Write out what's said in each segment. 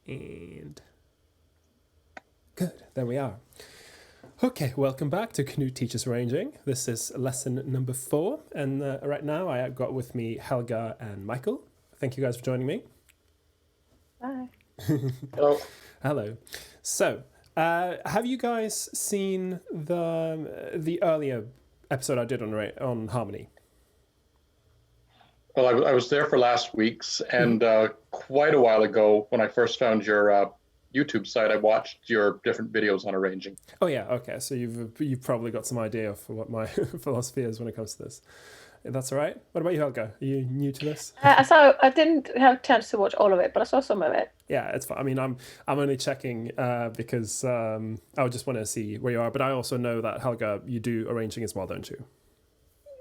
And good, there we are. Okay, welcome back to Knut Teaches Arranging. This is lesson number 4, and right now I have got with me Helga and Michael. Thank you guys for joining me. Bye. Hello. Hello. So, have you guys seen the earlier episode I did on harmony? Well, I was there for last week's, and quite a while ago, when I first found your YouTube site, I watched your different videos on arranging. Oh yeah, okay. So you've probably got some idea of what my philosophy is when it comes to this. That's all right. What about you, Helga? Are you new to this? So I didn't have a chance to watch all of it, but I saw some of it. Yeah, it's fine. I mean, I'm only checking because I just want to see where you are. But I also know that Helga, you do arranging as well, don't you?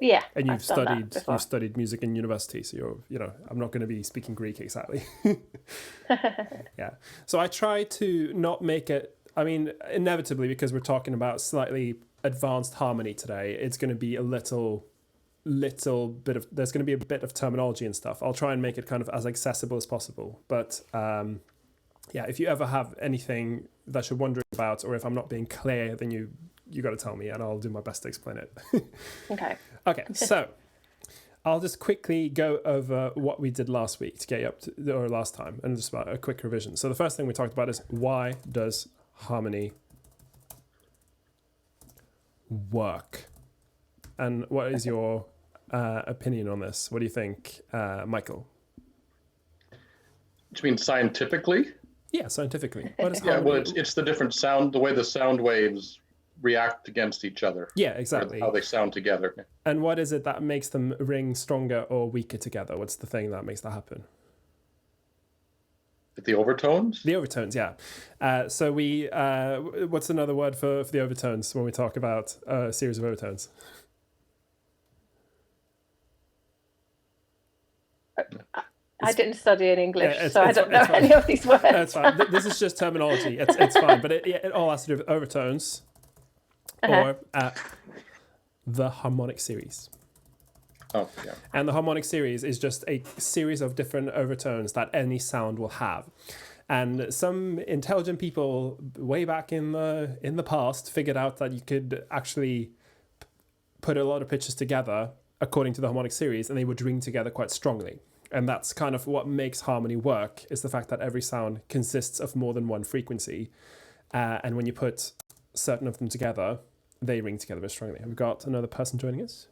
Yeah, and you've studied music in university, so I'm not going to be speaking Greek exactly. Yeah. So I try to not make it. I mean, inevitably, because we're talking about slightly advanced harmony today, it's going to be a little bit of. There's going to be a bit of terminology and stuff. I'll try and make it kind of as accessible as possible. But yeah, if you ever have anything that you're wondering about, or if I'm not being clear, then you got to tell me, and I'll do my best to explain it. Okay, so I'll just quickly go over what we did last week to get you up to, or last time, and just about a quick revision. So the first thing we talked about is, why does harmony work? And what is your opinion on this? What do you think, Michael? Which means scientifically? Yeah, scientifically. What is Yeah, harmony? well, it's the different sound, the way the sound waves react against each other. Yeah, exactly. How they sound together. And what is it that makes them ring stronger or weaker together? What's the thing that makes that happen? The overtones? The overtones, yeah. So we, what's another word for the overtones when we talk about a series of overtones? I didn't study in English, so I don't know any of these words. That's fine. This is just terminology. It's fine, but it all has to do with overtones or the harmonic series. Oh, yeah. And the harmonic series is just a series of different overtones that any sound will have. And some intelligent people way back in the past figured out that you could actually put a lot of pitches together according to the harmonic series, and they would ring together quite strongly. And that's kind of what makes harmony work, is the fact that every sound consists of more than one frequency. And when you put certain of them together, they ring together very strongly. Have we got another person joining us?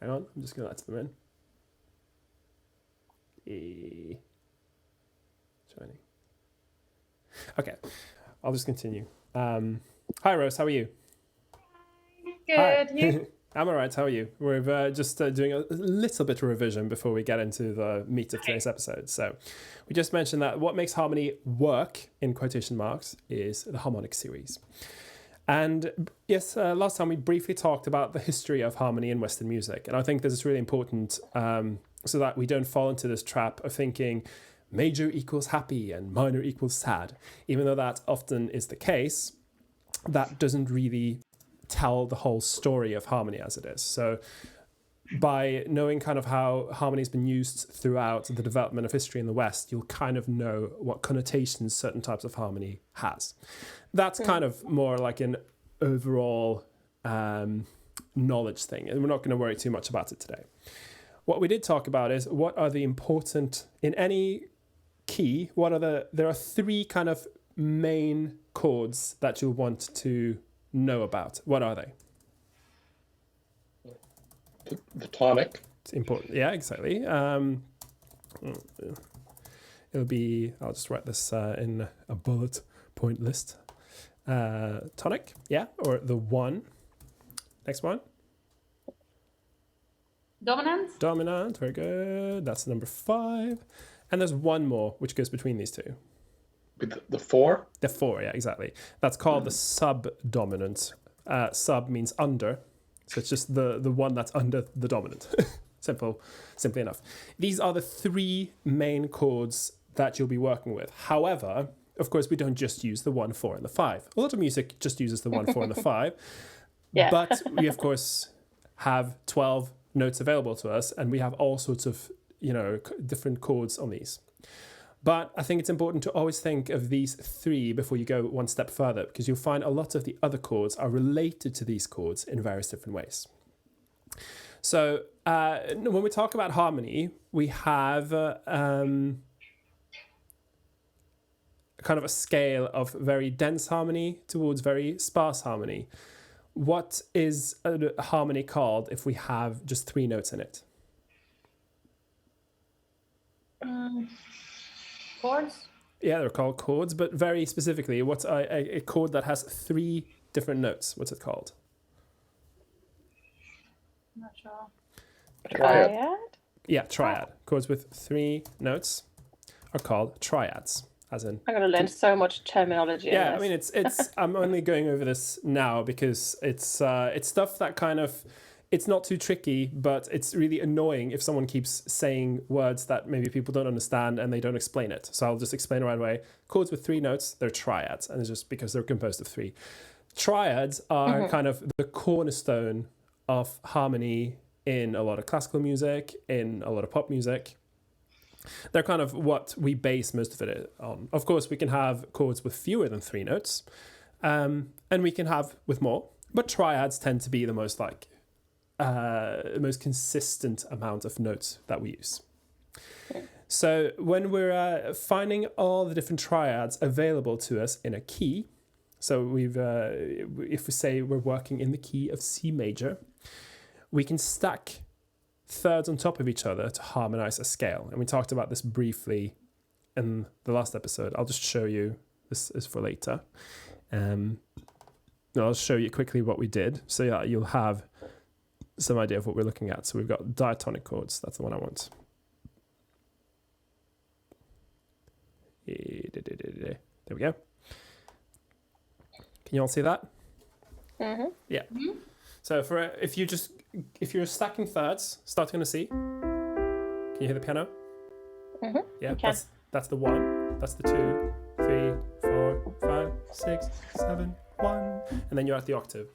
Hang on, I'm just going to let them in. Joining. Okay, I'll just continue. Hi, Rose, how are you? Good. Hi. You? I'm all right, how are you? We're just doing a little bit of revision before we get into the meat of today's episode. So we just mentioned that what makes harmony work, in quotation marks, is the harmonic series. And yes, last time we briefly talked about the history of harmony in Western music. And I think this is really important so that we don't fall into this trap of thinking major equals happy and minor equals sad. Even though that often is the case, that doesn't really tell the whole story of harmony as it is. So by knowing kind of how harmony has been used throughout the development of history in the West, you'll kind of know what connotations certain types of harmony has. That's kind of more like an overall knowledge thing, and we're not going to worry too much about it today. What we did talk about is, what are the important, in any key, there are 3 kind of main chords that you'll want to know about. What are they? The tonic. It's important. Yeah, exactly. It'll be, I'll just write this in a bullet point list. Tonic, yeah, or the 1. Next one. Dominant? Dominant, very good. That's number 5. And there's one more, which goes between these two. The 4? The 4, yeah, exactly. That's called the subdominant. Sub means under. So it's just the one that's under the dominant. Simply enough. These are the 3 main chords that you'll be working with. However, of course, we don't just use the 1, 4, and the 5. A lot of music just uses the 1, 4, and the 5. Yeah. But we, of course, have 12 notes available to us, and we have all sorts of, different chords on these. But I think it's important to always think of these three before you go one step further, because you'll find a lot of the other chords are related to these chords in various different ways. So when we talk about harmony, we have kind of a scale of very dense harmony towards very sparse harmony. What is a harmony called if we have just three notes in it? Chords? Yeah, they're called chords, but very specifically, what's a chord that has three different notes? What's it called? I'm not sure. Triad. Yeah, triad. Chords with three notes are called triads, as in. I'm going to learn so much terminology. Yeah, in I mean, it's. I'm only going over this now because it's stuff that kind of. It's not too tricky, but it's really annoying if someone keeps saying words that maybe people don't understand and they don't explain it. So I'll just explain it right away. Chords with three notes, they're triads, and it's just because they're composed of three. Triads are kind of the cornerstone of harmony in a lot of classical music, in a lot of pop music. They're kind of what we base most of it on. Of course, we can have chords with fewer than three notes, and we can have with more, but triads tend to be the most most consistent amount of notes that we use. So when we're finding all the different triads available to us in a key, so we've if we say we're working in the key of C major, we can stack thirds on top of each other to harmonize a scale. And we talked about this briefly in the last episode. I'll just show you, this is for later. I'll show you quickly what we did so that you'll have some idea of what we're looking at. So we've got diatonic chords. That's the one I want. There we go. Can you all see that? Mm-hmm. Yeah. Mm-hmm. So if you're stacking thirds, starting on a C. Can you hear the piano? Mm-hmm. Yeah. That's the 1. That's the 2, 3, 4, 5, 6, 7, 1, and then you're at the octave.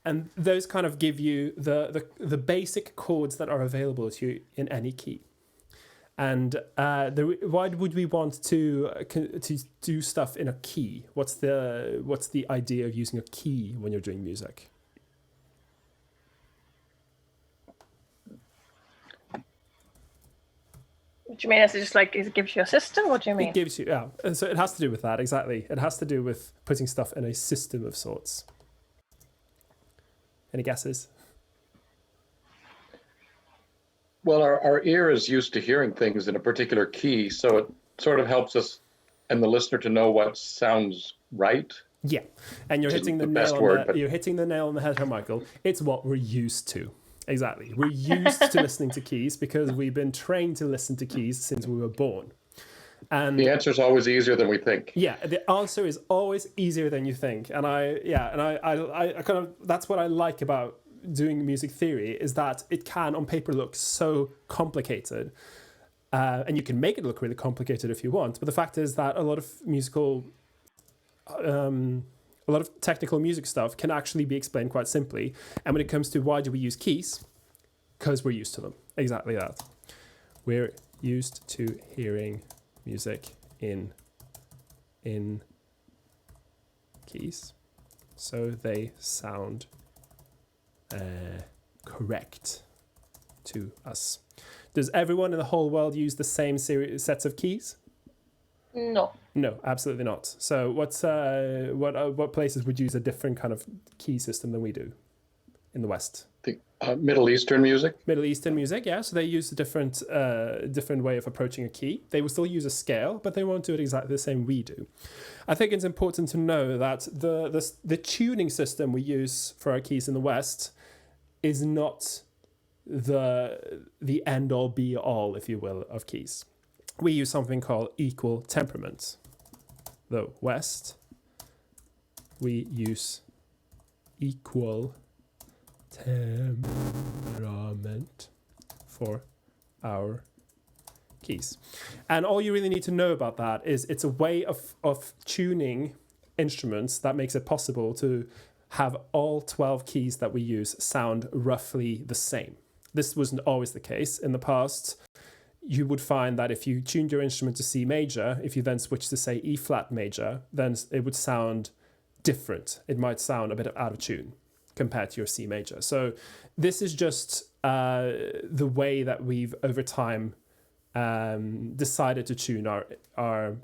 And those kind of give you the basic chords that are available to you in any key. And why would we want to do stuff in a key? What's the idea of using a key when you're doing music? What do you mean? Is it just like it gives you a system? What do you mean? It gives you, yeah. And so it has to do with that, exactly. It has to do with putting stuff in a system of sorts. Any guesses? Well, our ear is used to hearing things in a particular key, so it sort of helps us and the listener to know what sounds right. Yeah, and you're hitting the nail on the head here, Michael. It's what we're used to. Exactly. We're used to listening to keys because we've been trained to listen to keys since we were born. And the answer is always easier than we think. Yeah, the answer is always easier than you think. And I kind of, that's what I like about doing music theory, is that it can on paper look so complicated. And you can make it look really complicated if you want. But the fact is that a lot of technical music stuff can actually be explained quite simply. And when it comes to why do we use keys? Because we're used to them. Exactly that. We're used to hearing music in keys, so they sound correct to us. Does everyone in the whole world use the same sets of keys? No. No, absolutely not. So what places would use a different kind of key system than we do in the West? The Middle Eastern music. Middle Eastern music, yeah. So they use a different way of approaching a key. They will still use a scale, but they won't do it exactly the same we do. I think it's important to know that the tuning system we use for our keys in the West is not the end all be all, if you will, of keys. We use something called equal temperament. The West, we use equal temperament for our keys. And all you really need to know about that is it's a way of tuning instruments that makes it possible to have all 12 keys that we use sound roughly the same. This wasn't always the case. In the past, you would find that if you tuned your instrument to C major, if you then switch to say E flat major, then it would sound different. It might sound a bit out of tune compared to your C major. So this is just the way that we've over time decided to tune our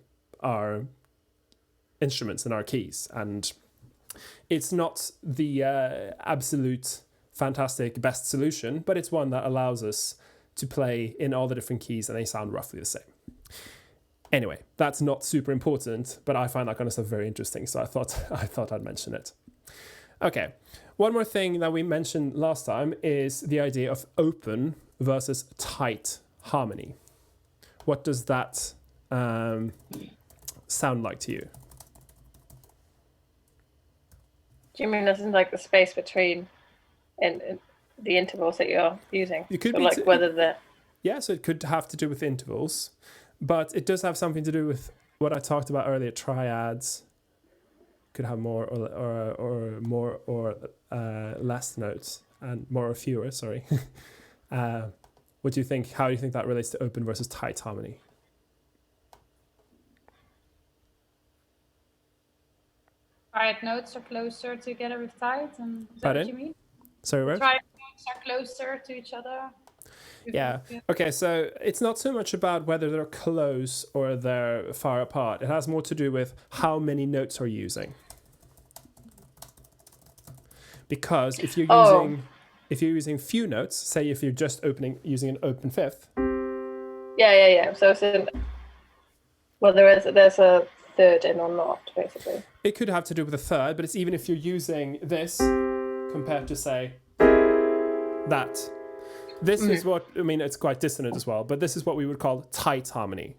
instruments and our keys. And it's not the absolute fantastic best solution, but it's one that allows us to play in all the different keys and they sound roughly the same. Anyway, that's not super important, but I find that kind of stuff very interesting, so I thought I'd mention it. Okay, one more thing that we mentioned last time is the idea of open versus tight harmony. What does that sound like to you? Do you mean as in like the space between and the intervals that you're using? It could so be like whether the... Yeah, so it could have to do with intervals, but it does have something to do with what I talked about earlier, triads. Could have more or more or less notes and more or fewer, sorry. What do you think? How do you think that relates to open versus tight harmony? Triad notes are closer together with tight, and is that Pardon? what you mean? Sorry, Rose? Triad notes are closer to each other. Yeah. Okay, so it's not so much about whether they're close or they're far apart. It has more to do with how many notes are you using. Because if you're using few notes, say if you're just using an open fifth. Yeah. So it's in whether there's a third in or not, basically. It could have to do with a third, but it's even if you're using this compared to say that. This is what, I mean, it's quite dissonant as well, but this is what we would call tight harmony.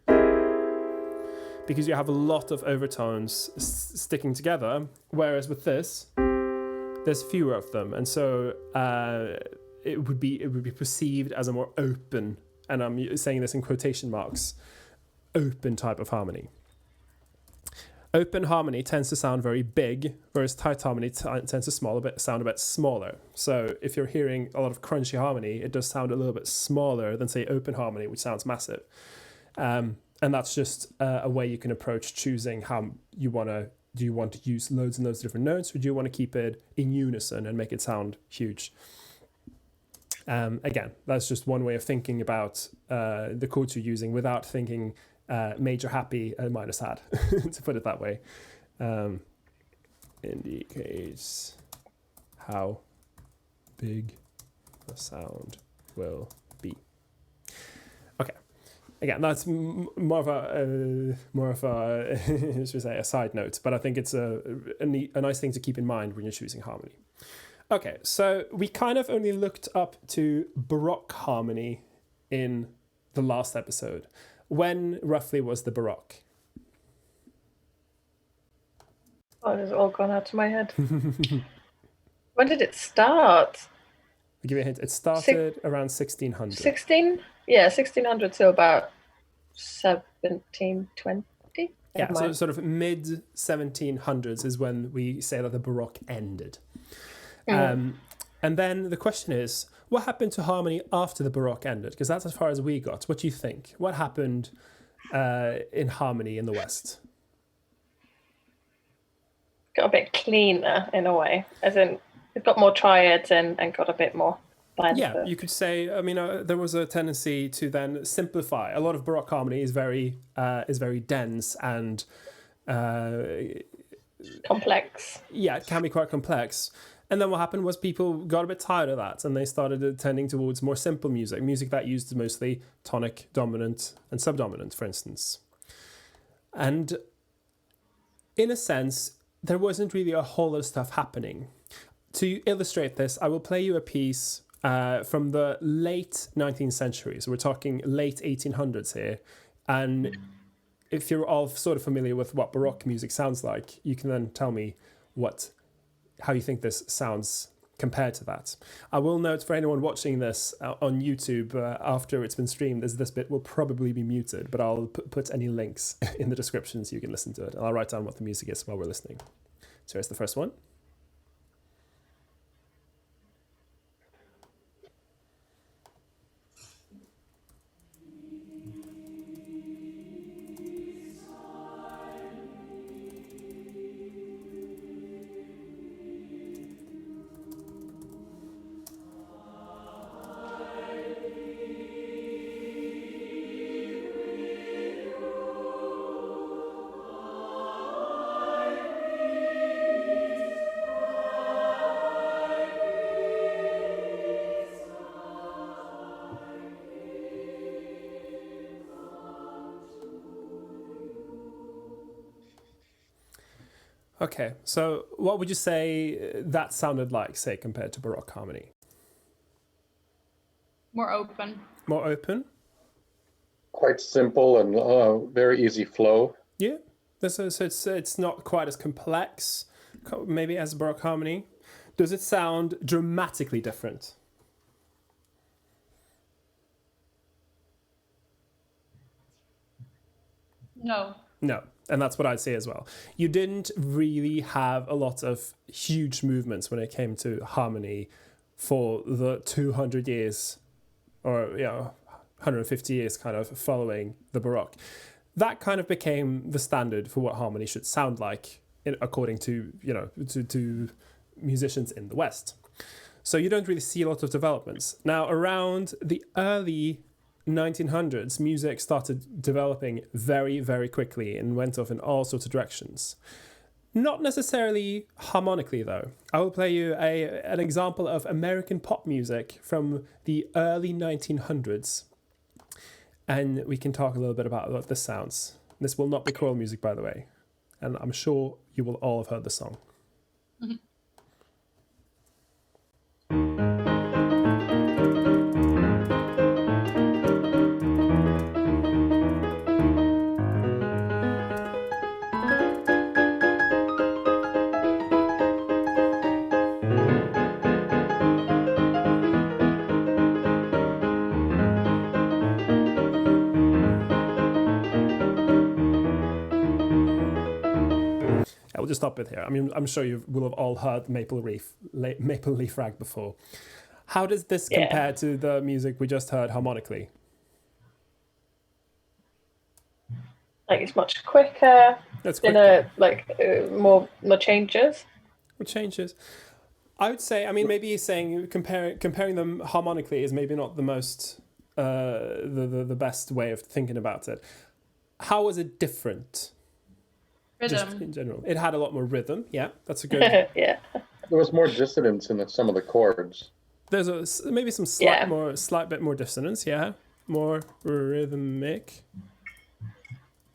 Because you have a lot of overtones sticking together, whereas with this, there's fewer of them. And so it would be perceived as a more open, and I'm saying this in quotation marks, open type of harmony. Open harmony tends to sound very big, whereas tight harmony tends to sound a bit smaller. So if you're hearing a lot of crunchy harmony, it does sound a little bit smaller than, say, open harmony, which sounds massive. And that's just a way you can approach choosing how you want to. Do you want to use loads and loads of different notes, or do you want to keep it in unison and make it sound huge? Again, that's just one way of thinking about the chords you're using without thinking major happy and minor sad, to put it that way. Indicates how big the sound will be. Okay. Again, that's more of a should we say, a side note, but I think it's a nice thing to keep in mind when you're choosing harmony. Okay, so we kind of only looked up to Baroque harmony in the last episode. When roughly was the Baroque? Oh, it's all gone out of my head. When did it start? I'll give you a hint. It started around 1600. 1600 to about 1720. Yeah, so sort of mid 1700s is when we say that the Baroque ended. And then the question is, what happened to harmony after the Baroque ended? Because that's as far as we got. What do you think? What happened in harmony in the West? Got a bit cleaner in a way, as in it got more triads and got a bit more blend. Yeah, you could say. I mean, there was a tendency to then simplify. A lot of Baroque harmony is very dense and complex. Yeah, it can be quite complex. And then what happened was people got a bit tired of that, and they started tending towards more simple music that used mostly tonic, dominant, and subdominant, for instance. And in a sense, there wasn't really a whole lot of stuff happening. To illustrate this, I will play you a piece from the late 19th century. So we're talking late 1800s here. And if you're all sort of familiar with what Baroque music sounds like, you can then tell me how you think this sounds compared to that. I will note for anyone watching this on YouTube after it's been streamed, this bit will probably be muted, but I'll put any links in the description so you can listen to it. And I'll write down what the music is while we're listening. So here's the first one. Okay, so what would you say that sounded like, say, compared to Baroque harmony? More open. More open? Quite simple and very easy flow. Yeah. So it's not quite as complex, maybe, as Baroque harmony. Does it sound dramatically different? No. No, and that's what I'd say as well. You didn't really have a lot of huge movements when it came to harmony for the 200 years or 150 years kind of following the Baroque. That kind of became the standard for what harmony should sound like, according to to musicians in the West. So you don't really see a lot of developments. Now, around the early 1900s, music started developing very, very quickly and went off in all sorts of directions. Not necessarily harmonically, though. I will play you an example of American pop music from the early 1900s. And we can talk a little bit about what this sounds. This will not be choral music, by the way. And I'm sure you will all have heard the song. Mm-hmm. We'll just stop it here. I mean, I'm sure you will have all heard Maple Leaf Rag before. How does this compare to the music we just heard harmonically? Like it's much quicker. That's quicker. More changes. What changes? I would say, I mean, maybe saying comparing them harmonically is maybe not the most the best way of thinking about it. How was it different? Rhythm. Just in general, it had a lot more rhythm. Yeah, that's a good. Yeah. There was more dissonance in some of the chords. There's maybe some slight bit more dissonance. Yeah, more rhythmic,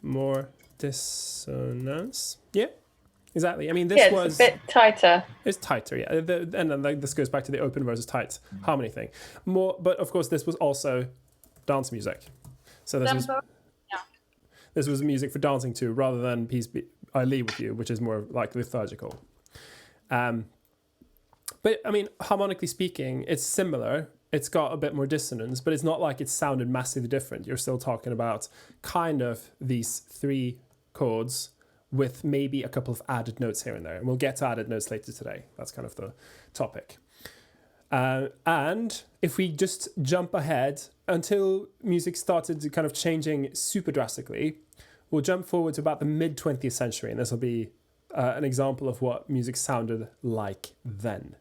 more dissonance. Yeah, exactly. I mean, this was a bit tighter. It's tighter. Yeah, and then this goes back to the open versus tight harmony thing. More, but of course, this was also dance music. So this was music for dancing to, rather than Peace Be I Leave With You, which is more like liturgical. But I mean, harmonically speaking, it's similar. It's got a bit more dissonance, but it's not like it sounded massively different. You're still talking about kind of these three chords with maybe a couple of added notes here and there. And we'll get to added notes later today. That's kind of the topic. And if we just jump ahead until music started kind of changing super drastically, we'll jump forward to about the mid-20th century, and this will be an example of what music sounded like then.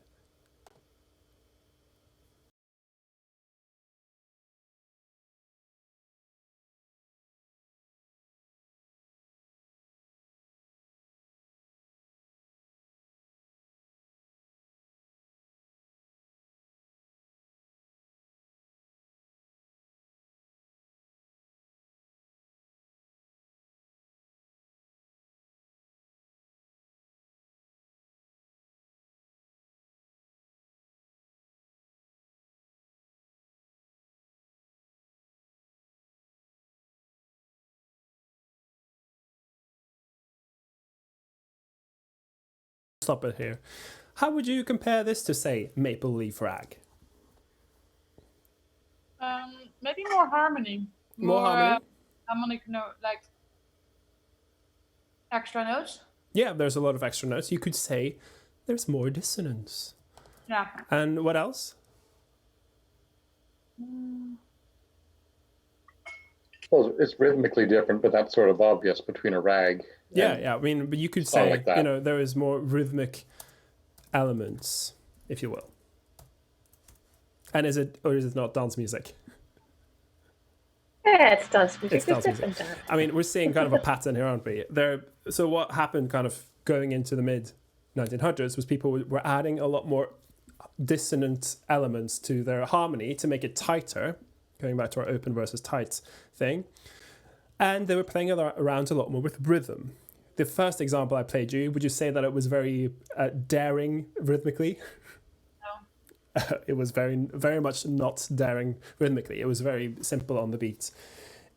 Stop it here. How would you compare this to, say, Maple Leaf Rag? Maybe more harmony. More harmony? Harmonic note, like extra notes. Yeah, there's a lot of extra notes. You could say there's more dissonance. Yeah. And what else? Well, it's rhythmically different, but that's sort of obvious between a rag. Yeah. I mean, but you could say, like that. There is more rhythmic elements, if you will. And is it not dance music? Yeah, it's dance music. It's dance music. Different. I mean, we're seeing kind of a pattern here, aren't we? So what happened kind of going into the mid-1900s was people were adding a lot more dissonant elements to their harmony to make it tighter, going back to our open versus tight thing. And they were playing around a lot more with rhythm. the first example I played you, would you say that it was very daring rhythmically? No. It was very much not daring rhythmically. It was very simple on the beat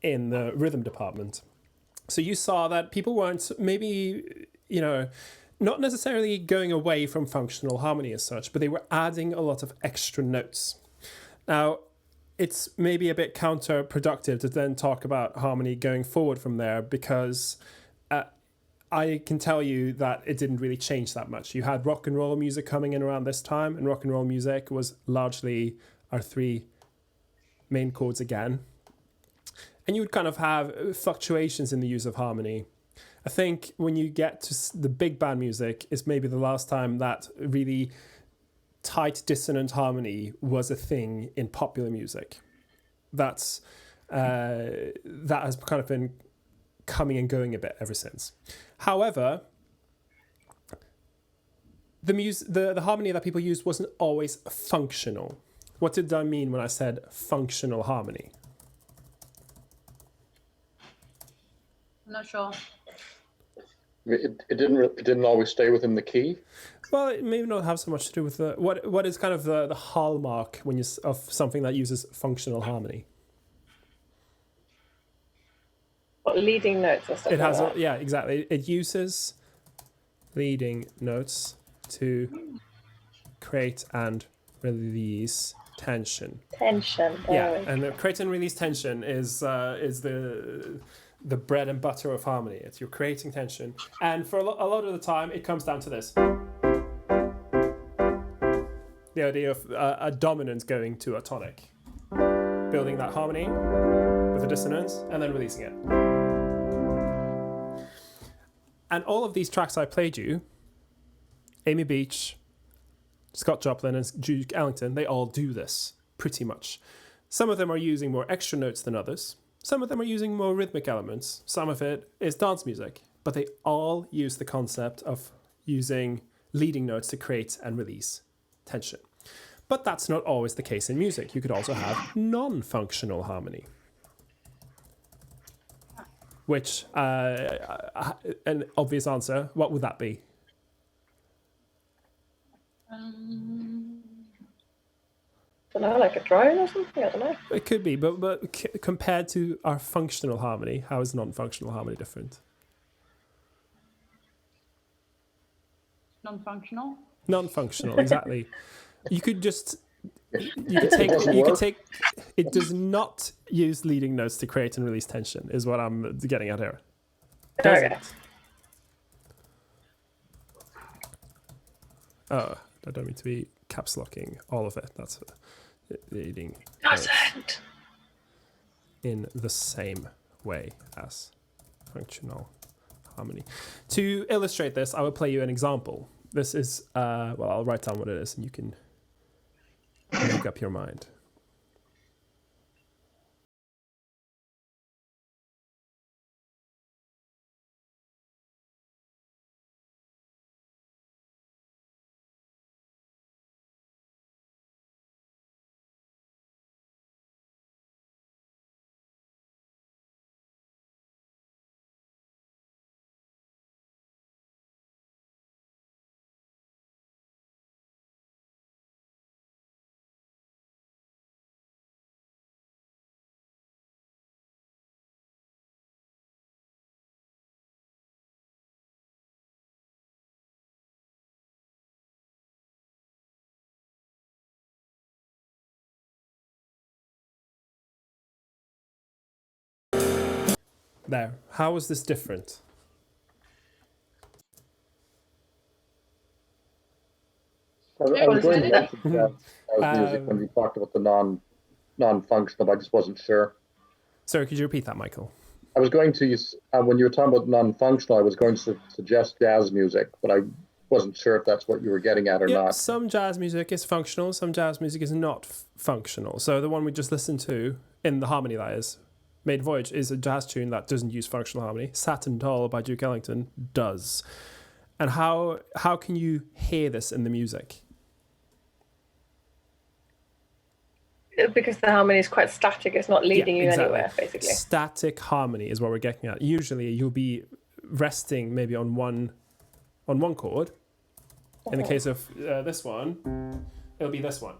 in the rhythm department. So you saw that people weren't maybe, not necessarily going away from functional harmony as such, but they were adding a lot of extra notes. Now, it's maybe a bit counterproductive to then talk about harmony going forward from there, because I can tell you that it didn't really change that much. You had rock and roll music coming in around this time, and rock and roll music was largely our three main chords again. And you would kind of have fluctuations in the use of harmony. I think when you get to the big band music is maybe the last time that really tight dissonant harmony was a thing in popular music. That has kind of been coming and going a bit ever since. However, the harmony that people used wasn't always functional. What did I mean when I said functional harmony? I'm not sure. It didn't always stay within the key. Well, it may not have so much to do with what is kind of the hallmark of something that uses functional harmony. What, leading notes or stuff? It has, like that? yeah, exactly. It uses leading notes to create and release tension. Tension. Yeah, and create and release tension is the bread and butter of harmony. It's you're creating tension, and for a lot of the time, it comes down to this: the idea of a dominant going to a tonic, building that harmony with a dissonance, and then releasing it. And all of these tracks I played you, Amy Beach, Scott Joplin, and Duke Ellington, they all do this pretty much. Some of them are using more extra notes than others. Some of them are using more rhythmic elements. Some of it is dance music. But they all use the concept of using leading notes to create and release tension. But that's not always the case in music. You could also have non-functional harmony. Which, an obvious answer, what would that be? I don't know, like a drone or something? I don't know. It could be, but compared to our functional harmony, how is non-functional harmony different? Non-functional. Non-functional, exactly. You could take. It does not use leading notes to create and release tension, is what I'm getting at here. Does Okay. it? Oh, I don't mean to be caps locking all of it. That's leading notes Doesn't. in the same way as functional harmony. To illustrate this, I will play you an example. This is, I'll write down what it is and you can make up your mind. There. How is this different? I was going to that? mention that music when you talked about the non-functional, but I just wasn't sure. Sorry, could you repeat that, Michael? I was going to, when you were talking about non-functional, I was going to suggest jazz music, but I wasn't sure if that's what you were getting at or not. Some jazz music is functional, some jazz music is not functional. So the one we just listened to, in the harmony that is, Maiden Voyage, is a jazz tune that doesn't use functional harmony. Satin Doll by Duke Ellington does. And how can you hear this in the music? Because the harmony is quite static, it's not leading you exactly. anywhere, basically. Static harmony is what we're getting at. Usually you'll be resting maybe on one chord. In the case of this one, it'll be this one.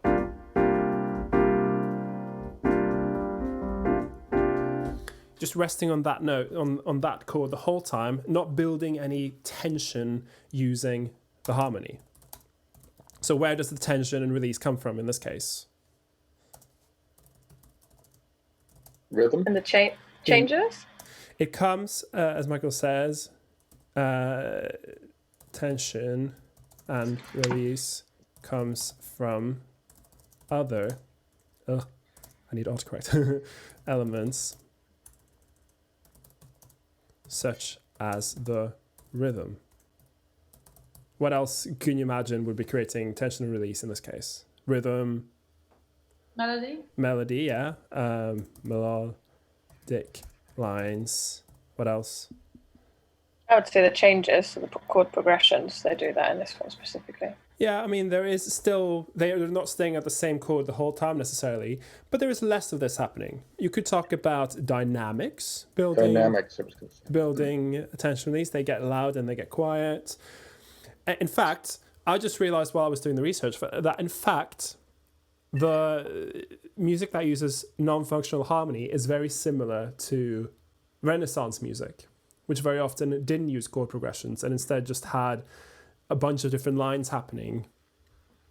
Just resting on that note, on that chord the whole time, not building any tension using the harmony. So where does the tension and release come from in this case? Rhythm. And the changes? It comes, as Michael says, tension and release comes from other, I need autocorrect, elements such as the rhythm. What else can you imagine would be creating tension and release in this case? Rhythm. Melody, yeah. Melodic lines. What else? I would say the changes, so the chord progressions, they do that in this one specifically. Yeah, I mean, there is still, they're not staying at the same chord the whole time necessarily, but there is less of this happening. You could talk about dynamics, building tension release. They get loud and they get quiet. In fact, I just realized while I was doing the research that in fact, the music that uses non-functional harmony is very similar to Renaissance music, which very often didn't use chord progressions and instead just had a bunch of different lines happening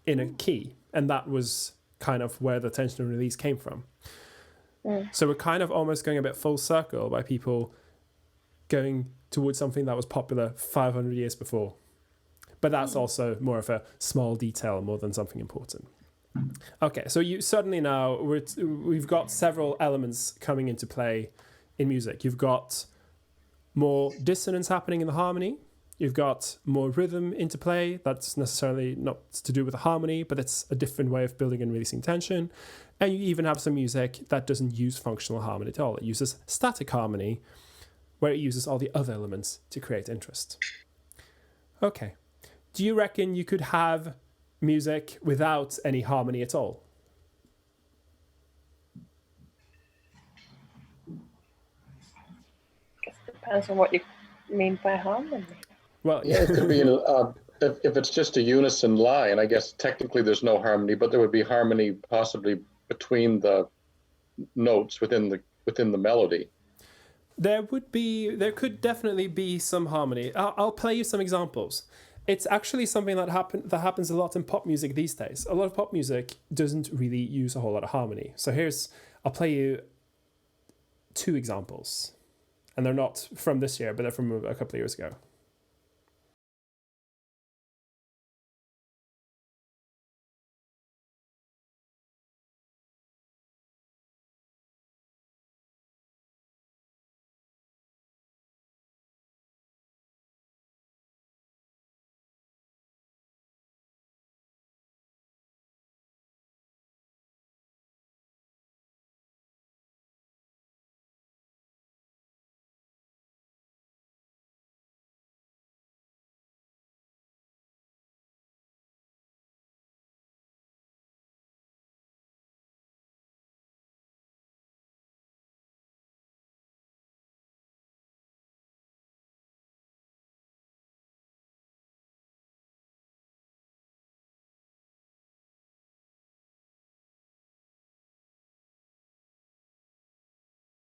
in a key. And that was kind of where the tension and release came from. So we're kind of almost going a bit full circle by people going towards something that was popular 500 years before. But that's also more of a small detail more than something important. Okay, so you suddenly now, we've got several elements coming into play in music. You've got more dissonance happening in the harmony. You've got more rhythm into play. That's necessarily not to do with the harmony, but it's a different way of building and releasing tension. And you even have some music that doesn't use functional harmony at all. It uses static harmony, where it uses all the other elements to create interest. Okay. Do you reckon you could have music without any harmony at all? It depends on what you mean by harmony. Well, yeah, it could be if it's just a unison line. I guess technically there's no harmony, but there would be harmony possibly between the notes within the melody. There could definitely be some harmony. I'll play you some examples. It's actually something that happens a lot in pop music these days. A lot of pop music doesn't really use a whole lot of harmony. So I'll play you 2 examples. And they're not from this year, but they're from a couple of years ago.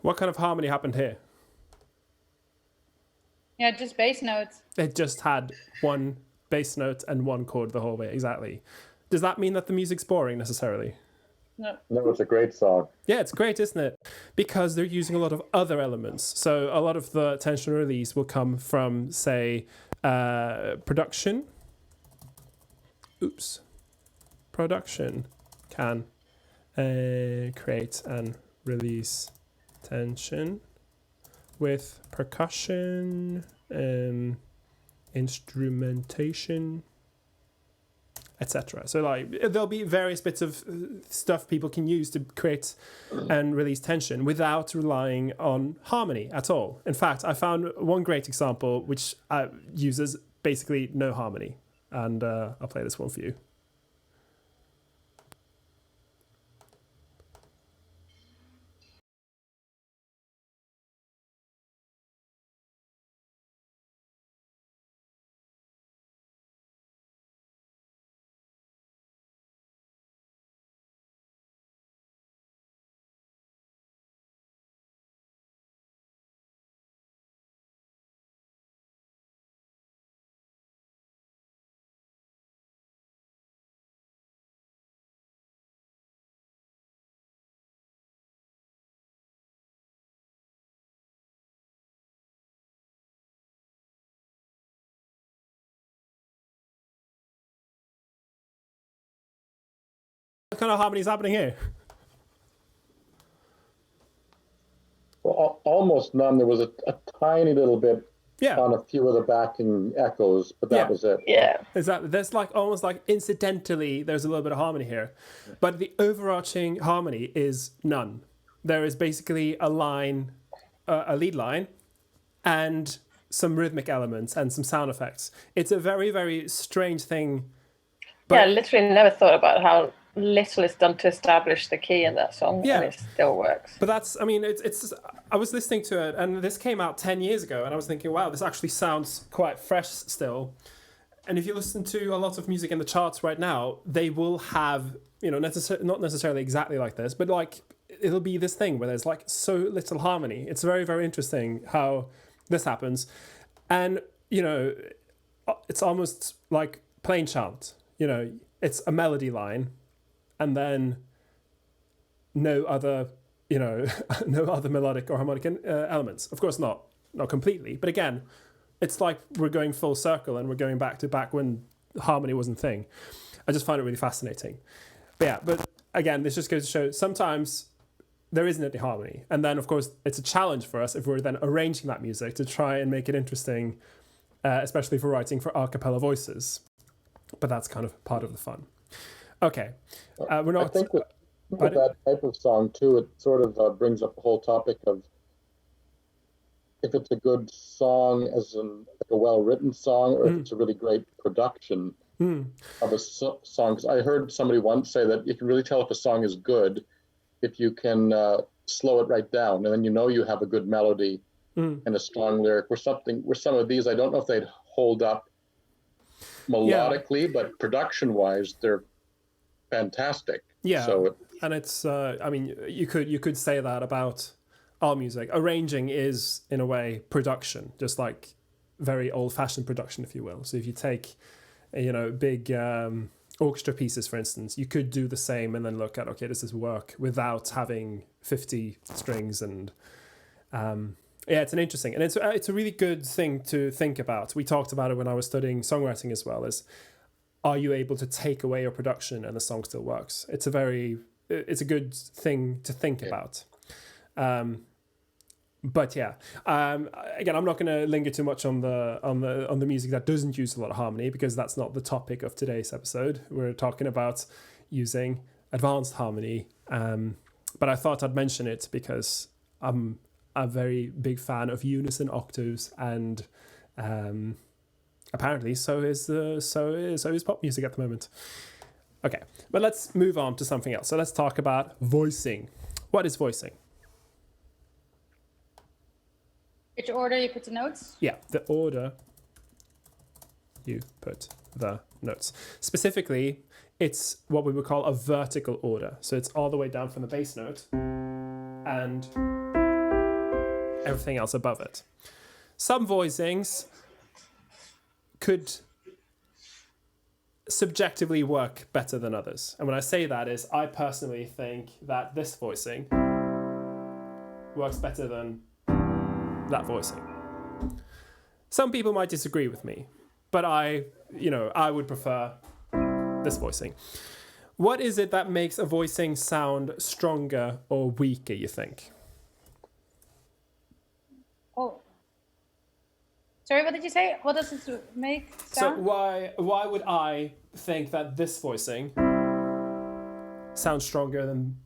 What kind of harmony happened here? Yeah, just bass notes. It just had one bass note and one chord the whole way, exactly. Does that mean that the music's boring necessarily? No. No, it's a great song. Yeah, it's great, isn't it? Because they're using a lot of other elements. So a lot of the tension release will come from, say, production. Production can create and release tension with percussion, instrumentation, etc. So like there'll be various bits of stuff people can use to create and release tension without relying on harmony at all. In fact, I found one great example which uses basically no harmony, and I'll play this one for you. kind of harmony is happening here? Well, almost none. There was a tiny little bit Yeah. on a few of the backing echoes, but that was it. Yeah. Exactly. There's like almost like incidentally, there's a little bit of harmony here, but the overarching harmony is none. There is basically a line, a lead line, and some rhythmic elements and some sound effects. It's a very, very strange thing. But I literally never thought about how little is done to establish the key in that song, and it still works. But that's, I mean, it's. I was listening to it, and this came out 10 years ago, and I was thinking, wow, this actually sounds quite fresh still. And if you listen to a lot of music in the charts right now, they will have, not necessarily exactly like this, but like it'll be this thing where there's like so little harmony. It's very, very interesting how this happens. And, it's almost like plain chant. It's a melody line and then no other melodic or harmonic elements. Of course not completely. But again, it's like we're going full circle and we're going back when harmony wasn't a thing. I just find it really fascinating. But again, this just goes to show sometimes there isn't any harmony. And then, of course, it's a challenge for us if we're then arranging that music to try and make it interesting, especially for writing for a cappella voices. But that's kind of part of the fun. Okay. We're not... I think with that type of song, too, it sort of brings up the whole topic of if it's a good song as like a well-written song, or if it's a really great production of a song. Because I heard somebody once say that you can really tell if a song is good if you can slow it right down, and then you have a good melody and a strong lyric. Where some of these, I don't know if they'd hold up melodically, but production-wise, they're fantastic. Yeah, so and it's, you could say that about all music. Arranging is, in a way, production, just like very old-fashioned production, if you will. So if you take, big orchestra pieces, for instance, you could do the same and then look at, okay, does this work without having 50 strings and... it's an interesting, and it's a really good thing to think about. We talked about it when I was studying songwriting as well, is are you able to take away your production and the song still works? It's a good thing to think about. But again, I'm not going to linger too much on the music that doesn't use a lot of harmony, because that's not the topic of today's episode. We're talking about using advanced harmony. But I thought I'd mention it because I'm a very big fan of unison octaves, and apparently so is pop music at the moment. Okay, but let's move on to something else. So let's talk about voicing. What is voicing? Which order you put the notes? Yeah, the order you put the notes. Specifically, it's what we would call a vertical order. So it's all the way down from the bass note and everything else above it. Some voicings could subjectively work better than others. And when I say that is, I personally think that this voicing works better than that voicing. Some people might disagree with me, but I would prefer this voicing. What is it that makes a voicing sound stronger or weaker, you think? Oh. Sorry, what did you say? What does it make sound? So why would I think that this voicing sounds stronger than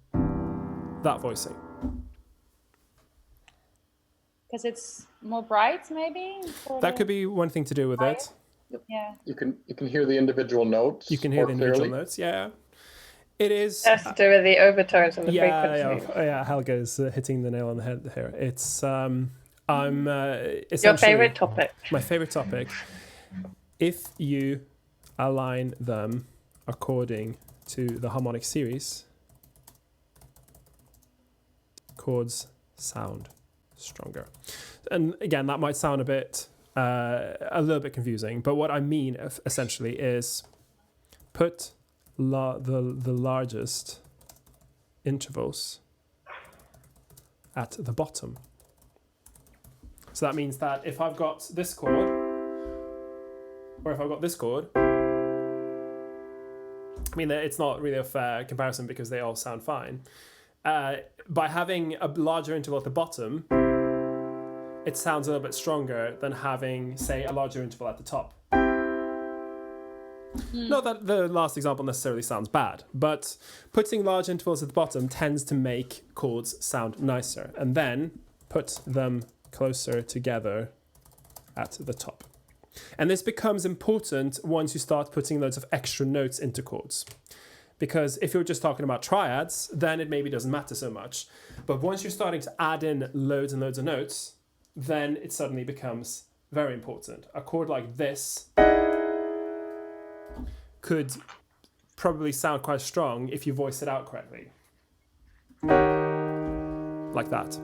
that voicing? Because it's more bright, maybe? That could be one thing to do with it. Yeah. you can hear the individual notes. You can hear the individual clearly. notes, yeah. It is... It has to do with the overtones and the frequency. Yeah, Helga's hitting the nail on the head here. It's... I'm essentially... Your favourite topic? My favourite topic. If you align them according to the harmonic series, chords sound stronger. And again, that might sound a little bit confusing, but what I mean essentially is put the largest intervals at the bottom. So that means that if I've got this chord, or if I've got this chord I mean, it's not really a fair comparison because they all sound fine. By having a larger interval at the bottom, it sounds a little bit stronger than having, say, a larger interval at the top. Not that the last example necessarily sounds bad, but putting large intervals at the bottom tends to make chords sound nicer, and then put them closer together at the top. And this becomes important once you start putting loads of extra notes into chords. Because if you're just talking about triads, then it maybe doesn't matter so much. But once you're starting to add in loads and loads of notes, then it suddenly becomes very important. A chord like this could probably sound quite strong if you voice it out correctly. Like that.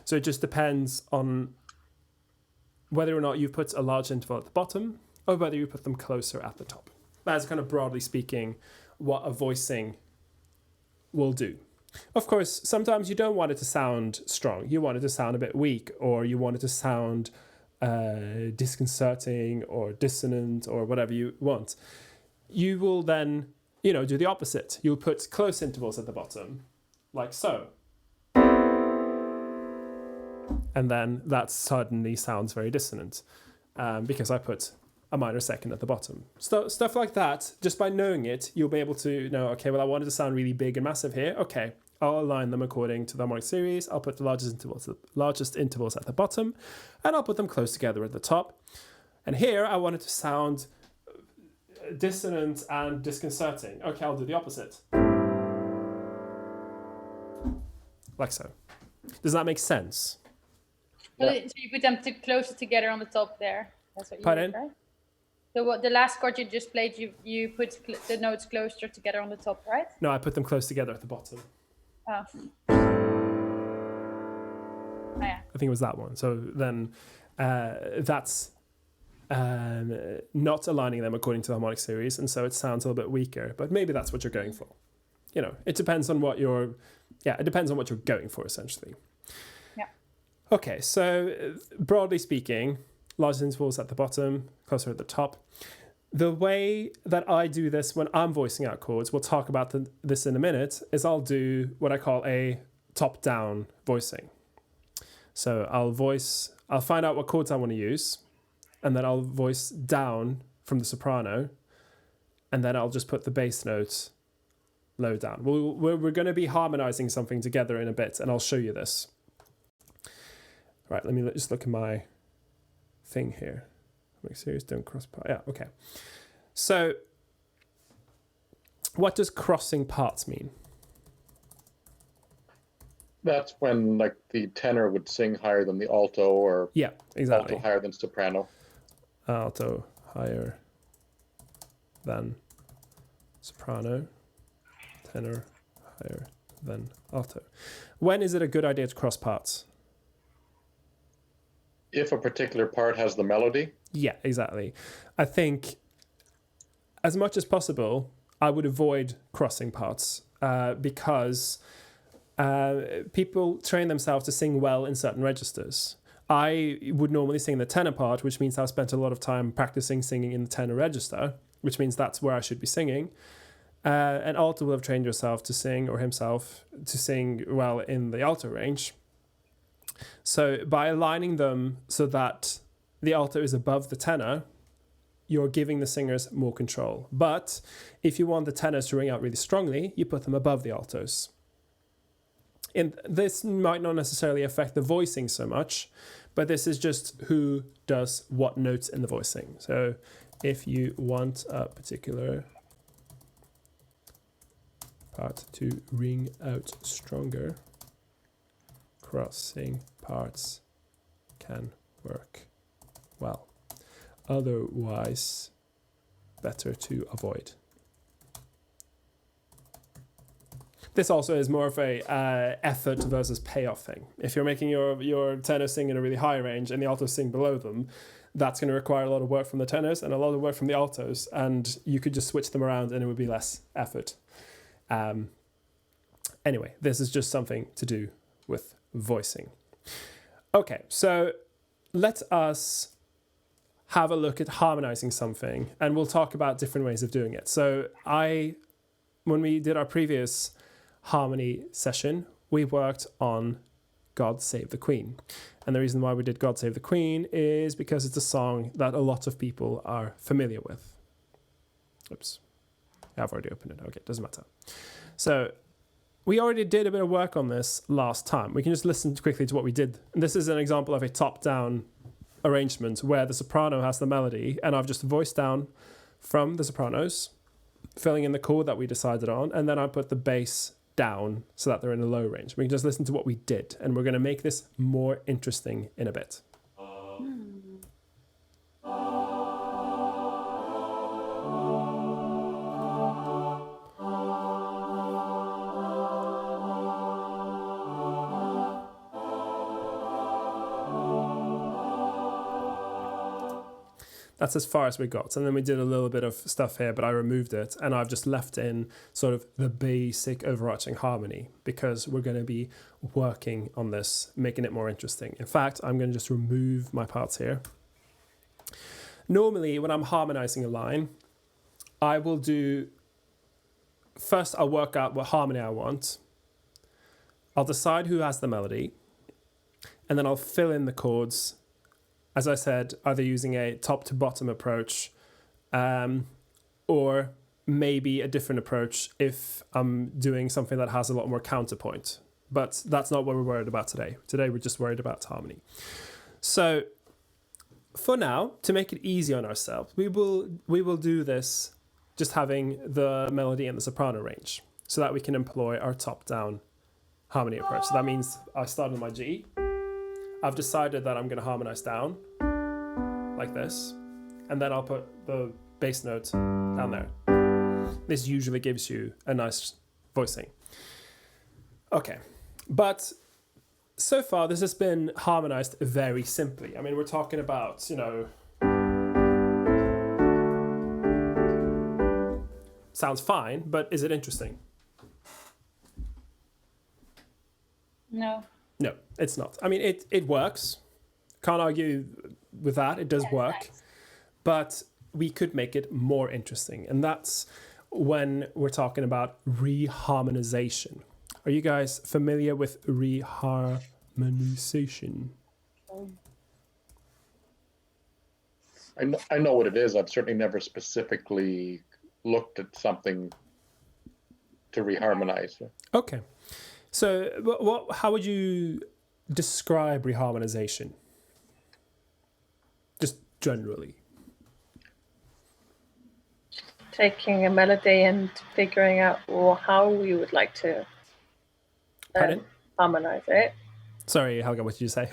So it just depends on whether or not you put a large interval at the bottom or whether you put them closer at the top. That's kind of broadly speaking what a voicing will do. Of course, sometimes you don't want it to sound strong. You want it to sound a bit weak, or you want it to sound disconcerting or dissonant or whatever you want. You will then, do the opposite. You'll put close intervals at the bottom, like so. And then that suddenly sounds very dissonant because I put a minor second at the bottom. Stuff like that, just by knowing it, you'll be able to know, okay, well, I wanted to sound really big and massive here. Okay, I'll align them according to the harmonic series. I'll put the largest intervals at the bottom, and I'll put them close together at the top. And here, I want it to sound dissonant and disconcerting. Okay, I'll do the opposite. Like so. Does that make sense? Well, so you put them closer together on the top there. That's what you Pardon? did, right? So what the last chord you just played, you put the notes closer together on the top, right? No, I put them close together at the bottom. Oh. Yeah. I think it was that one. So then that's not aligning them according to the harmonic series, and so it sounds a little bit weaker. But maybe that's what you're going for. It depends on what you're going for, essentially. Yeah. Okay, so broadly speaking, large intervals at the bottom, closer at the top. The way that I do this when I'm voicing out chords, we'll talk about this in a minute, is I'll do what I call a top-down voicing. So I'll find out what chords I want to use, and then I'll voice down from the soprano, and then I'll just put the bass notes low down. We're going to be harmonizing something together in a bit, and I'll show you this. Right, let me just look at my thing here. Make series don't cross part. Yeah, okay. So, what does crossing parts mean? That's when the tenor would sing higher than the alto, or Yeah, exactly. alto higher than soprano. Alto higher than soprano, tenor higher than alto. When is it a good idea to cross parts? If a particular part has the melody. Yeah, exactly. I think as much as possible, I would avoid crossing parts because people train themselves to sing well in certain registers. I would normally sing the tenor part, which means I've spent a lot of time practicing singing in the tenor register, which means that's where I should be singing. And alto will have trained yourself to sing, or himself to sing well in the alto range. So by aligning them so that the alto is above the tenor, you're giving the singers more control. But if you want the tenors to ring out really strongly, you put them above the altos. And this might not necessarily affect the voicing so much, but this is just who does what notes in the voicing. So if you want a particular part to ring out stronger, crossing parts can work well. Otherwise, better to avoid. This also is more of a effort versus payoff thing. If you're making your tenors sing in a really high range and the altos sing below them, that's going to require a lot of work from the tenors and a lot of work from the altos, and you could just switch them around and it would be less effort. Anyway, this is just something to do with voicing. Okay, so let us have a look at harmonizing something, and we'll talk about different ways of doing it. So when we did our previous harmony session, we worked on God Save the Queen. And the reason why we did God Save the Queen is because it's a song that a lot of people are familiar with. Oops. I've already opened it. Okay, doesn't matter. So we already did a bit of work on this last time. We can just listen quickly to what we did. And this is an example of a top-down arrangement where the soprano has the melody, and I've just voiced down from the sopranos, filling in the chord that we decided on, and then I put the bass down so that they're in a low range. We can just listen to what we did, and we're going to make this more interesting in a bit. That's as far as we got. And then we did a little bit of stuff here, but I removed it. And I've just left in sort of the basic overarching harmony because we're going to be working on this, making it more interesting. In fact, I'm going to just remove my parts here. Normally, when I'm harmonizing a line, I will do... First, I'll work out what harmony I want. I'll decide who has the melody. And then I'll fill in the chords, as I said, either using a top to bottom approach or maybe a different approach if I'm doing something that has a lot more counterpoint. But that's not what we're worried about today. Today, we're just worried about harmony. So for now, to make it easy on ourselves, we will do this just having the melody and the soprano range so that we can employ our top-down harmony approach. So that means I start on my G. I've decided that I'm going to harmonize down like this, and then I'll put the bass note down there. This usually gives you a nice voicing. Okay, but so far this has been harmonized very simply. I mean, we're talking about, sounds fine, but is it interesting? No. No, it's not. I mean, it works. Can't argue with that. It does work. Nice. But we could make it more interesting. And that's when we're talking about reharmonization. Are you guys familiar with reharmonization? I know what it is. I've certainly never specifically looked at something to reharmonize. Okay. So how would you describe reharmonization? Just generally. Taking a melody and figuring out how you would like to harmonize it. Sorry, Helga, what did you say?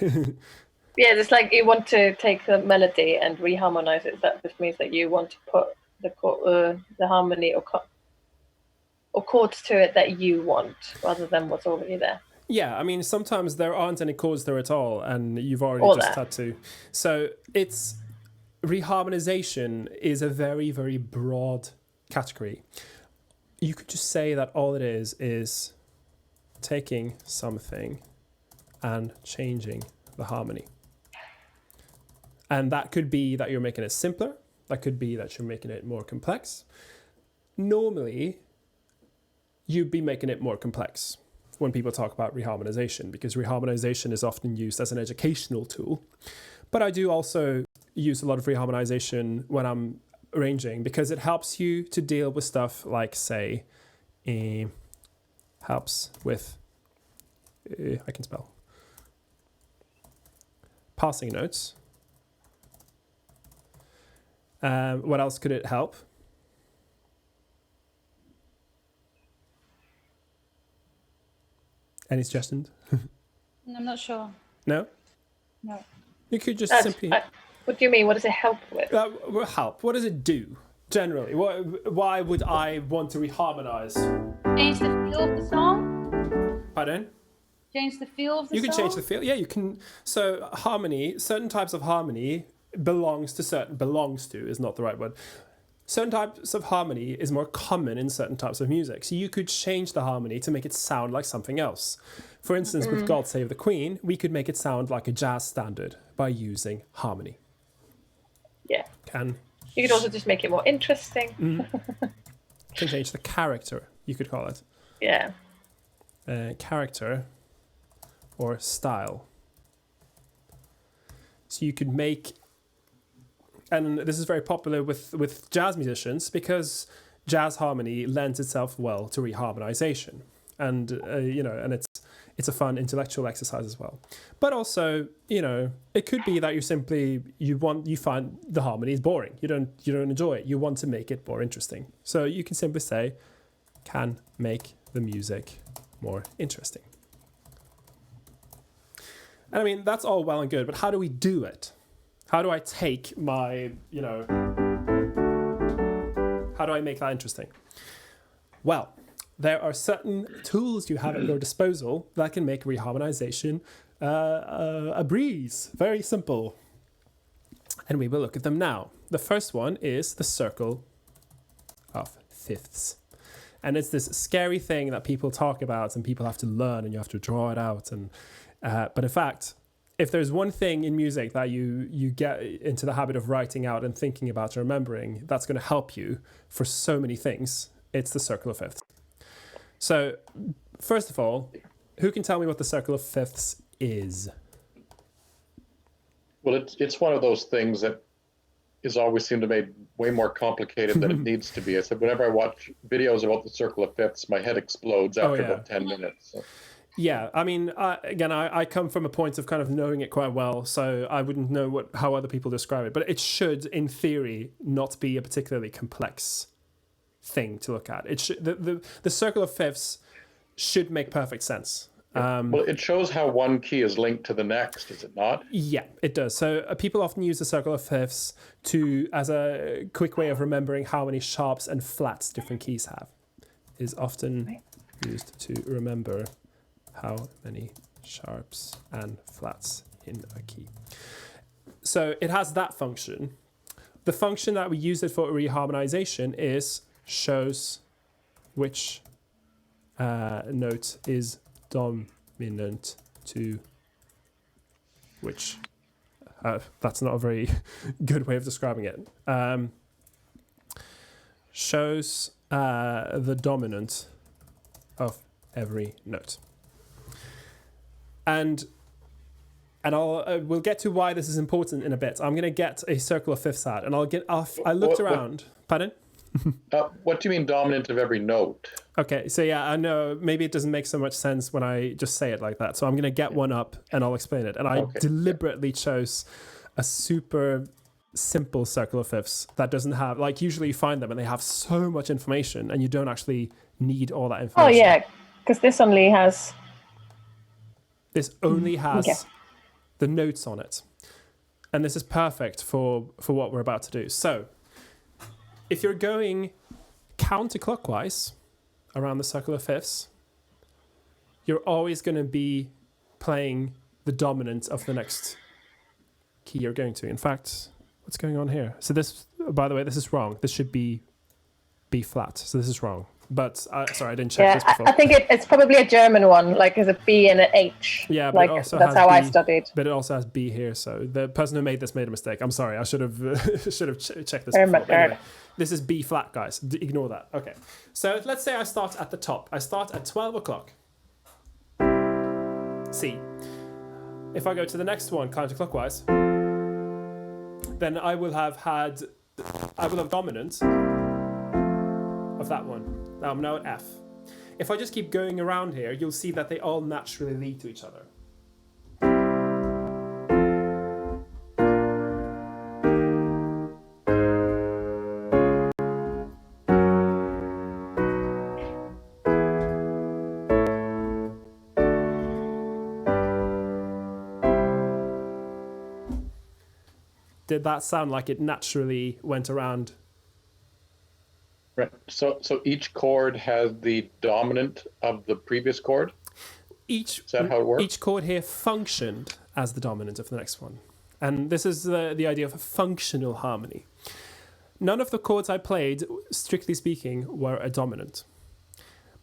Yeah, it's like you want to take the melody and reharmonize it. That just means that you want to put the harmony or chords to it that you want rather than what's already there. Yeah, I mean, sometimes there aren't any chords there at all, and you've already had to. So it's reharmonization is a very, very broad category. You could just say that all it is taking something and changing the harmony. And that could be that you're making it simpler. That could be that you're making it more complex. Normally, you'd be making it more complex when people talk about reharmonization, because reharmonization is often used as an educational tool. But I do also use a lot of reharmonization when I'm arranging, because it helps you to deal with stuff like, say, helps with, I can spell, passing notes. What else could it help? Any suggestions? I'm not sure. No? No. You could just simply... what do you mean? What does it help with? Help. What does it do, generally? Why would I want to reharmonize? Change the feel of the song? Pardon? Change the feel of the song? You can change the feel. Yeah, you can. So harmony, certain types of harmony belongs to is not the right word. Certain types of harmony is more common in certain types of music. So you could change the harmony to make it sound like something else. For instance, with God Save the Queen, we could make it sound like a jazz standard by using harmony. Can. You could also just make it more interesting. Can change the character, you could call it. Yeah. Character or style. So you could make, and this is very popular with jazz musicians because jazz harmony lends itself well to reharmonization, and and it's a fun intellectual exercise as well. But also, it could be that you find the harmony is boring. You don't enjoy it. You want to make it more interesting. So you can simply say, can make the music more interesting. And I mean, that's all well and good, but how do we do it? How do I take my, how do I make that interesting? Well, there are certain tools you have at your disposal that can make reharmonization a breeze. Very simple. And we will look at them now. The first one is the circle of fifths. And it's this scary thing that people talk about and people have to learn and you have to draw it out. And but in fact, if there's one thing in music that you get into the habit of writing out and thinking about and remembering, that's going to help you for so many things, it's the circle of fifths. So, first of all, who can tell me what the circle of fifths is? Well, it's one of those things that is always seemed to be way more complicated than it needs to be. I said whenever I watch videos about the circle of fifths, my head explodes after about 10 minutes. So. Yeah, I mean, I come from a point of kind of knowing it quite well, so I wouldn't know how other people describe it. But it should, in theory, not be a particularly complex thing to look at. It should, the circle of fifths should make perfect sense. Well, it shows how one key is linked to the next, is it not? Yeah, it does. So people often use the circle of fifths as a quick way of remembering how many sharps and flats different keys have. Is often used to remember how many sharps and flats in a key. So it has that function. The function that we use it for reharmonization is shows which note is dominant to which. That's not a very good way of describing it. Shows the dominant of every note. And we'll get to why this is important in a bit. I'm going to get a circle of fifths out, and I looked around. Pardon? What do you mean dominant of every note? Okay, so yeah, I know maybe it doesn't make so much sense when I just say it like that. So I'm going to get one up and I'll explain it. And I deliberately chose a super simple circle of fifths that doesn't have, like usually you find them and they have so much information and you don't actually need all that information. Oh yeah, because this only has the notes on it. And this is perfect for what we're about to do. So if you're going counterclockwise around the circle of fifths, you're always going to be playing the dominant of the next key you're going to. In fact, what's going on here? So this, by the way, this is wrong. This should be B flat. So this is wrong. But sorry, I didn't check this before. I think it's probably a German one, like there's a B and an H. Yeah, but like, it also that's has how B, I studied. But it also has B here. So the person who made this made a mistake. I'm sorry. I should have checked this Very before. much Anyway, this is B flat, guys. Ignore that. Okay. So let's say I start at the top. I start at 12 o'clock. C. If I go to the next one counterclockwise, then I will have dominant of that one. Now I'm now at F. If I just keep going around here, you'll see that they all naturally lead to each other. Did that sound like it naturally went around? Right. So each chord has the dominant of the previous chord? Is that how it works? Each chord here functioned as the dominant of the next one. And this is the idea of a functional harmony. None of the chords I played, strictly speaking, were a dominant.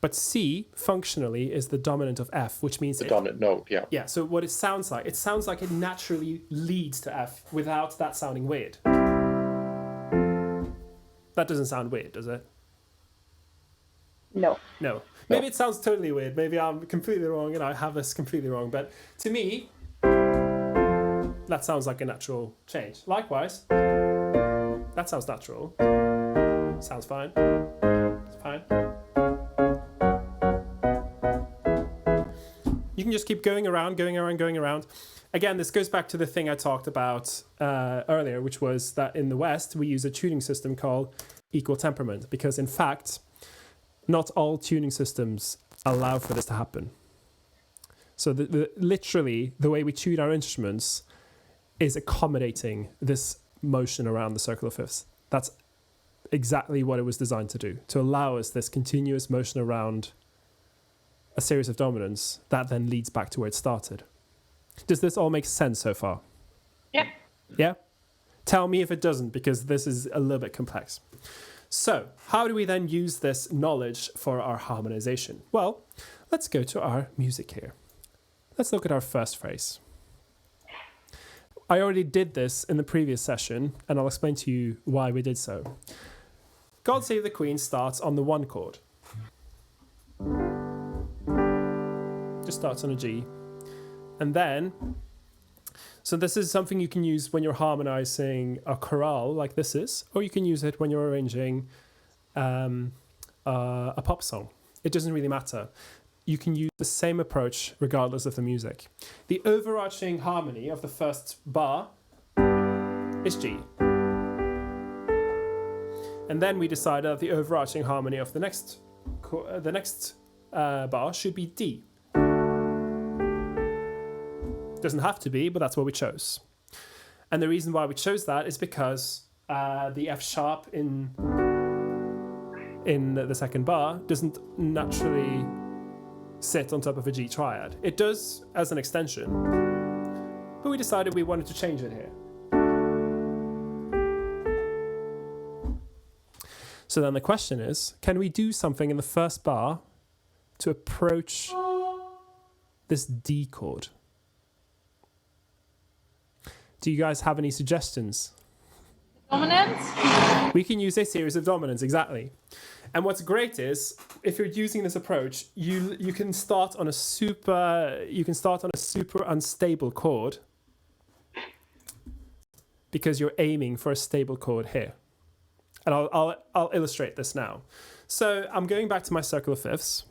But C, functionally, is the dominant of F, which means... The dominant note, yeah. Yeah, so what it sounds like it naturally leads to F without that sounding weird. That doesn't sound weird, does it? No. No. Maybe it sounds totally weird. Maybe I'm completely wrong and I have this completely wrong. But to me, that sounds like a natural change. Likewise, that sounds natural. Sounds fine. It's fine. You can just keep going around. Again, this goes back to the thing I talked about earlier, which was that in the West, we use a tuning system called equal temperament, because in fact, not all tuning systems allow for this to happen. So literally, the way we tune our instruments is accommodating this motion around the circle of fifths. That's exactly what it was designed to do, to allow us this continuous motion around a series of dominants that then leads back to where it started. Does this all make sense so far? Yeah. Yeah? Tell me if it doesn't, because this is a little bit complex. So, how do we then use this knowledge for our harmonization? Well, let's go to our music here. Let's look at our first phrase. I already did this in the previous session, and I'll explain to you why we did so. God Save the Queen starts on the 1 chord. Just starts on a G. And then, so this is something you can use when you're harmonizing a choral like this is, or you can use it when you're arranging a pop song. It doesn't really matter. You can use the same approach regardless of the music. The overarching harmony of the first bar is G. And then we decided that the overarching harmony of the next bar should be D. Doesn't have to be, but that's what we chose. And the reason why we chose that is because the F sharp in the second bar doesn't naturally sit on top of a G triad. It does as an extension, but we decided we wanted to change it here. So then the question is, can we do something in the first bar to approach this D chord? Do you guys have any suggestions? Dominants? We can use a series of dominants, exactly. And what's great is, if you're using this approach, you can start on a super unstable chord because you're aiming for a stable chord here. And I'll illustrate this now. So I'm going back to my circle of fifths.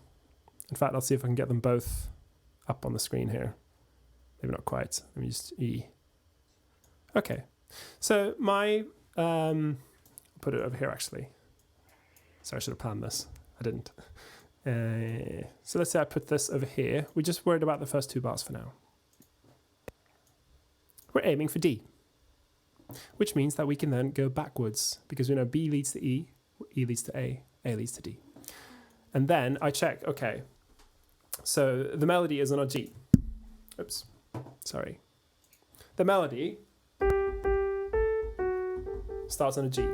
In fact, I'll see if I can get them both up on the screen here. Maybe not quite. Let me just E. Okay, so my, I'll put it over here actually. Sorry, I should have planned this. I didn't. So let's say I put this over here. We're just worried about the first 2 bars for now. We're aiming for D, which means that we can then go backwards because we know B leads to E leads to A leads to D. And then I check, okay, so the melody is on a G. Oops, sorry. The melody starts on a G.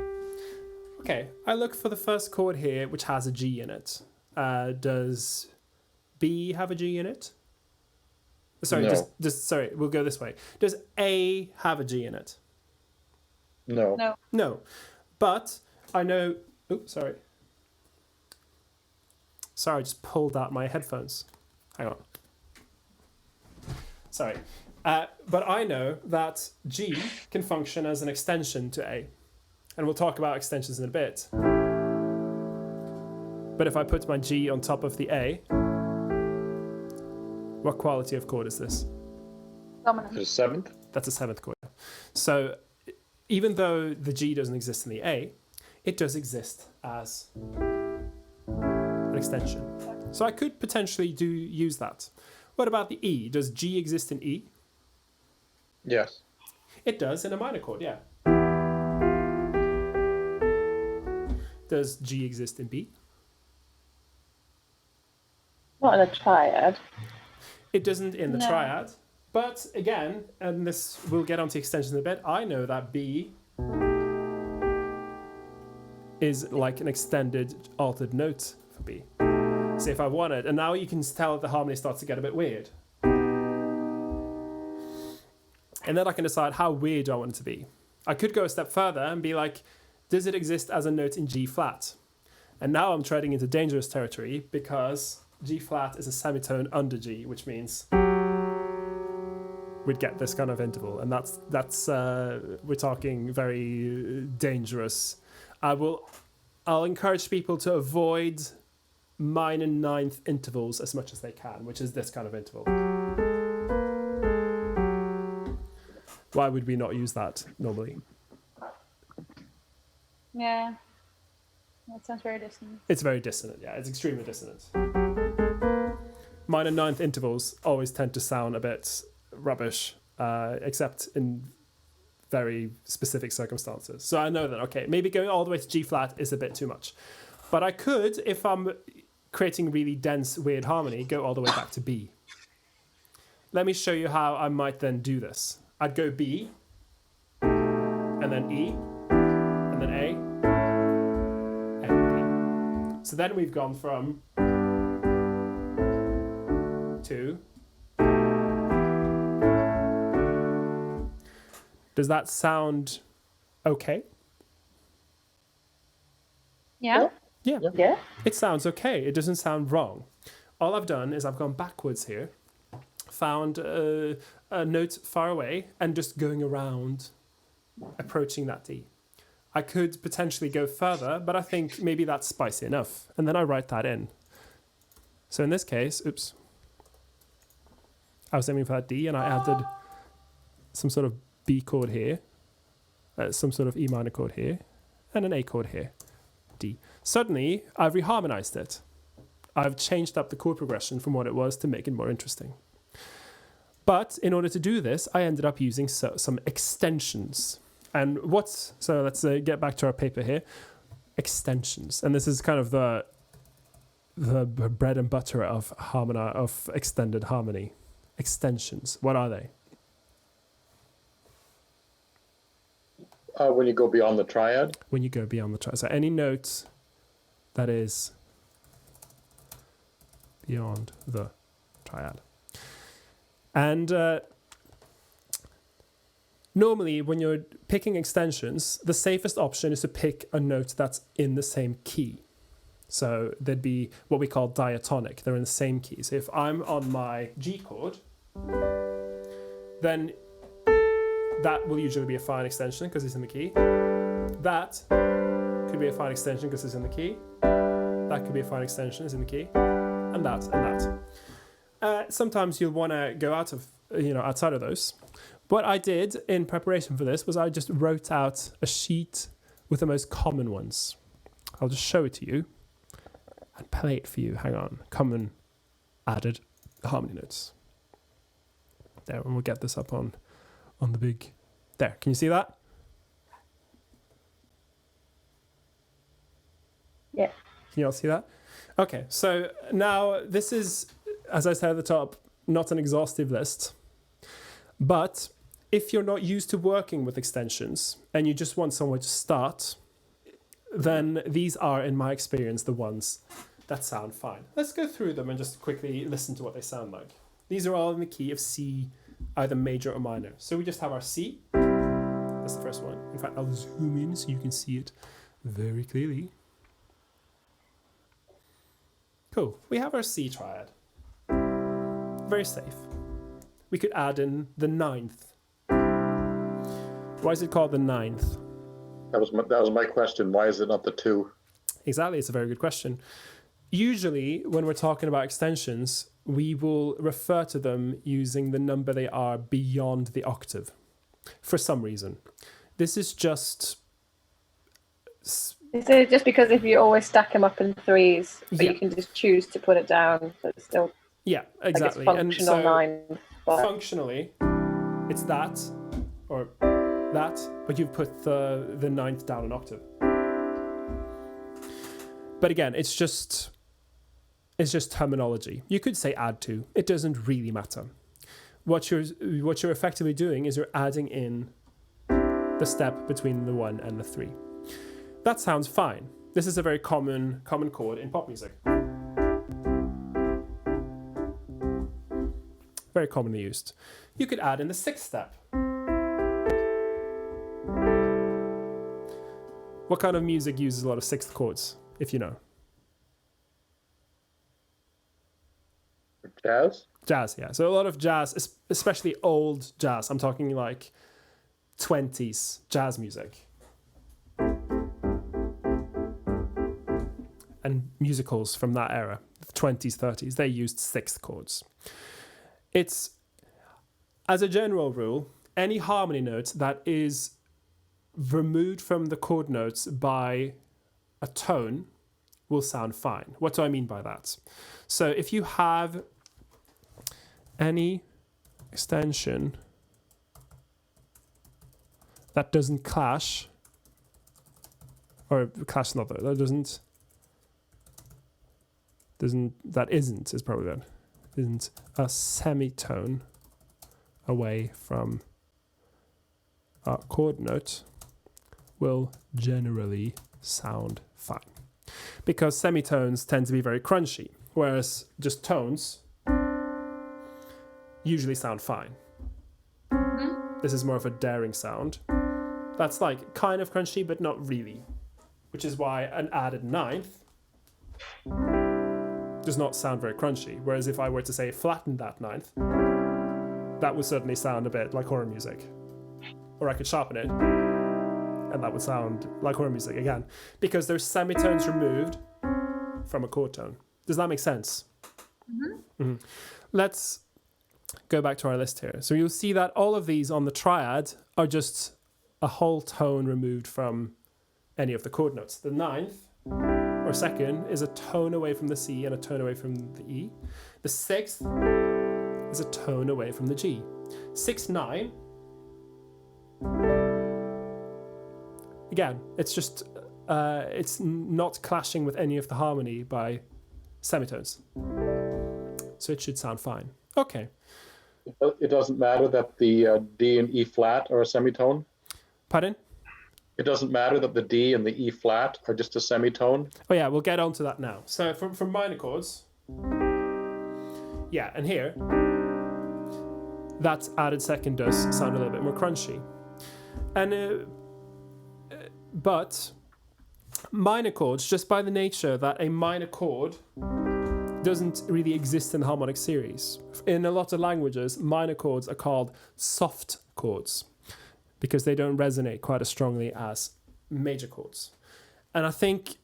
Okay, I look for the first chord here, which has a G in it. Does B have a G in it? Sorry, No. sorry, we'll go this way. Does A have a G in it? No. No, but I know, oops, sorry. Sorry, I just pulled out my headphones. Hang on. Sorry. But I know that G can function as an extension to A. And we'll talk about extensions in a bit. But if I put my G on top of the A, what quality of chord is this? Dominant. The 7th? That's a 7th chord. So even though the G doesn't exist in the A, it does exist as an extension. So I could potentially use that. What about the E? Does G exist in E? Yes. It does in a minor chord, yeah. Does G exist in B? Not in a triad. It doesn't in the No. triad. But again, and this we'll get onto extensions in a bit, I know that B is like an extended altered note for B. So if I wanted, and now you can tell the harmony starts to get a bit weird. And then I can decide how weird do I want it to be. I could go a step further and be like, does it exist as a note in G flat? And now I'm treading into dangerous territory because G flat is a semitone under G, which means we'd get this kind of interval, and that's we're talking very dangerous. I'll encourage people to avoid minor ninth intervals as much as they can, which is this kind of interval. Why would we not use that normally? Yeah. That sounds very dissonant. It's very dissonant, yeah. It's extremely dissonant. Minor ninth intervals always tend to sound a bit rubbish, except in very specific circumstances. So I know that, okay, maybe going all the way to G flat is a bit too much. But I could, if I'm creating really dense, weird harmony, go all the way back to B. Let me show you how I might then do this. I'd go B, and then E, and then A, and B. So then we've gone from to. Does that sound okay? Yeah. Yeah. It sounds okay. It doesn't sound wrong. All I've done is I've gone backwards here, found a note far away, and just going around, approaching that D. I could potentially go further, but I think maybe that's spicy enough. And then I write that in. So in this case, oops, I was aiming for that D, and I added some sort of B chord here, some sort of E minor chord here, and an A chord here, D. Suddenly, I've reharmonized it. I've changed up the chord progression from what it was to make it more interesting. But in order to do this, I ended up using some extensions. And so let's get back to our paper here. Extensions. And this is kind of the bread and butter of extended harmony. Extensions. What are they? When you go beyond the triad? When you go beyond the triad. So any note that is beyond the triad. And normally when you're picking extensions, the safest option is to pick a note that's in the same key. So they'd be what we call diatonic. They're in the same key. So if I'm on my G chord, then that will usually be a fine extension because it's in the key. That could be a fine extension because it's in the key. That could be a fine extension, it's in the key. And that, and that. Sometimes you'll want to go outside of those. What I did in preparation for this was I just wrote out a sheet with the most common ones. I'll just show it to you and play it for you. Hang on. Common added harmony notes. There, and we'll get this up on the big. There, can you see that? Yeah. Can you all see that? Okay, so now this is, as I said at the top, not an exhaustive list. But if you're not used to working with extensions and you just want somewhere to start, then these are, in my experience, the ones that sound fine. Let's go through them and just quickly listen to what they sound like. These are all in the key of C, either major or minor. So we just have our C. That's the first one. In fact, I'll zoom in so you can see it very clearly. Cool. We have our C triad. Very safe. We could add in the ninth. Why is it called the ninth? That was my question. Why is it not the 2? Exactly. It's a very good question. Usually, when we're talking about extensions, we will refer to them using the number they are beyond the octave for some reason. This is just... Is it just because if you always stack them up in 3s, but Yeah. you can just choose to put it down, so it's still Yeah, exactly. like it's functional 9. But Functionally, it's that, or that, but you've put the ninth down an octave. But again, it's just terminology. You could say add to. It doesn't really matter. What you're effectively doing is you're adding in the step between the 1 and the 3. That sounds fine. This is a very common chord in pop music. Very commonly used. You could add in the 6th step. What kind of music uses a lot of sixth chords, if you know? Jazz? Jazz, yeah. So a lot of jazz, especially old jazz. I'm talking like 20s jazz music. And musicals from that era, 20s, 30s, they used sixth chords. It's, as a general rule, any harmony note that is removed from the chord notes by a tone will sound fine. What do I mean by that? So if you have any extension that doesn't clash, or clash not that doesn't that isn't is probably that isn't a semitone away from a chord note, will generally sound fine, because semitones tend to be very crunchy, whereas just tones usually sound fine. This is more of a daring sound that's like kind of crunchy but not really, which is why an added ninth does not sound very crunchy, whereas if I were to say flatten that ninth, that would certainly sound a bit like horror music. Or I could sharpen it and that would sound like horror music again, because there's semitones removed from a chord tone. Does that make sense? Let's go back to our list here. So you'll see that all of these on the triad are just a whole tone removed from any of the chord notes. The ninth or second is a tone away from the C and a tone away from the E. The sixth is a tone away from the G. 6, 9. Again, it's just it's not clashing with any of the harmony by semitones, so it should sound fine. Okay. It doesn't matter that the D and E flat are a semitone? Pardon? It doesn't matter that the D and the E flat are just a semitone? Oh yeah, we'll get on to that now. So from minor chords, yeah, and here, that added second does sound a little bit more crunchy. And but minor chords, just by the nature that a minor chord doesn't really exist in the harmonic series. In a lot of languages, minor chords are called soft chords because they don't resonate quite as strongly as major chords. And I think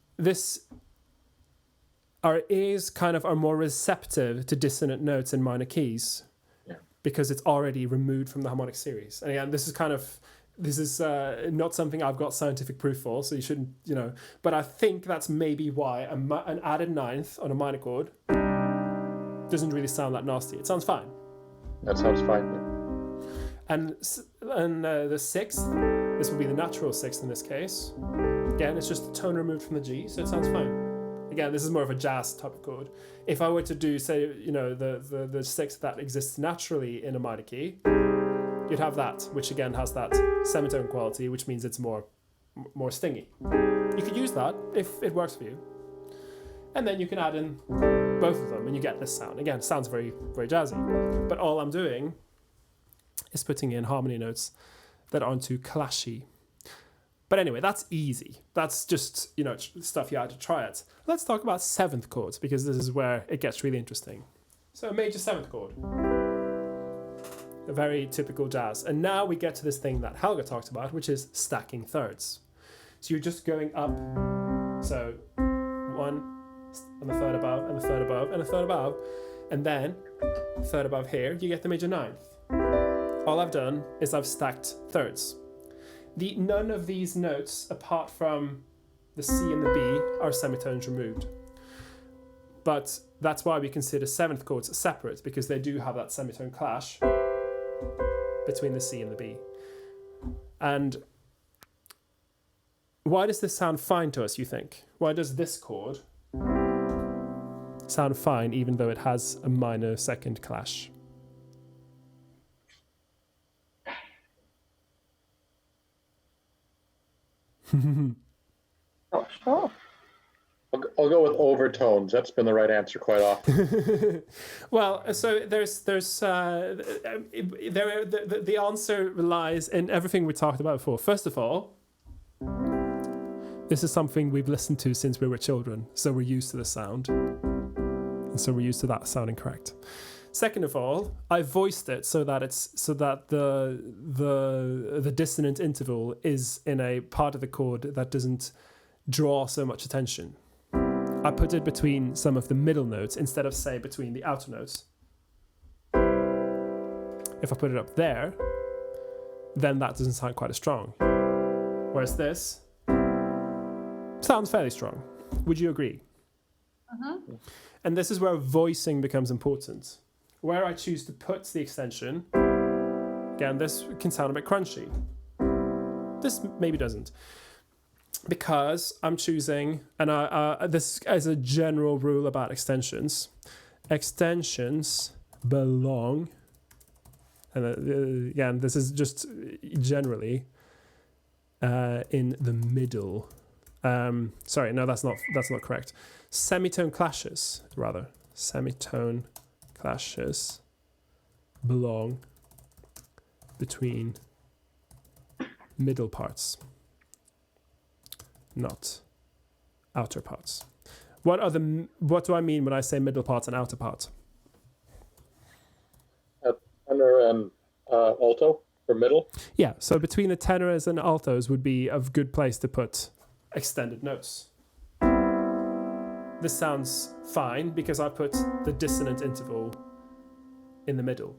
our ears kind of are more receptive to dissonant notes in minor keys because it's already removed from the harmonic series. And again, this is not something I've got scientific proof for, so you shouldn't, but I think that's maybe why an added ninth on a minor chord doesn't really sound that nasty. It sounds fine. That sounds fine. Yeah. And the sixth, this would be the natural sixth in this case. Again, it's just a tone removed from the G, so it sounds fine. Again, this is more of a jazz type of chord. If I were to do, say, the sixth that exists naturally in a minor key, you'd have that, which again has that semitone quality, which means it's more stingy. You could use that if it works for you. And then you can add in both of them and you get this sound. Again, it sounds very, very jazzy. But all I'm doing is putting in harmony notes that aren't too clashy. But anyway, that's easy. That's just, stuff you had to try it. Let's talk about seventh chords, because this is where it gets really interesting. So a major seventh chord. A very typical jazz. And now we get to this thing that Helga talked about, which is stacking thirds. So you're just going up. So 1, and the third above, and the third above, and the third above. And then third above here, you get the major ninth. All I've done is I've stacked thirds. None of these notes, apart from the C and the B, are semitones removed. But that's why we consider seventh chords separate, because they do have that semitone clash between the C and the B. And why does this sound fine to us, you think? Why does this chord sound fine even though it has a minor second clash? Not sure. I'll go with overtones. That's been the right answer quite often. Well, so the answer lies in everything we talked about before. First of all, This is something we've listened to since we were children, so we're used to the sound. And so we're used to that sounding correct. Second of all, I voiced it so that the dissonant interval is in a part of the chord that doesn't draw so much attention. I put it between some of the middle notes instead of, say, between the outer notes. If I put it up there, then that doesn't sound quite as strong. Whereas this sounds fairly strong. Would you agree? Uh-huh. And this is where voicing becomes important. Where I choose to put the extension, again, this can sound a bit crunchy. This maybe doesn't. Because I'm choosing, and this is a general rule about extensions. Extensions belong, and again, this is just generally in the middle. Sorry, no, that's not correct. Semitone clashes, rather. Semitone clashes belong between middle parts, not outer parts. What do I mean when I say middle parts and outer parts? Tenor and alto for middle. Yeah, so between the tenors and altos would be a good place to put extended notes. This sounds fine because I put the dissonant interval in the middle.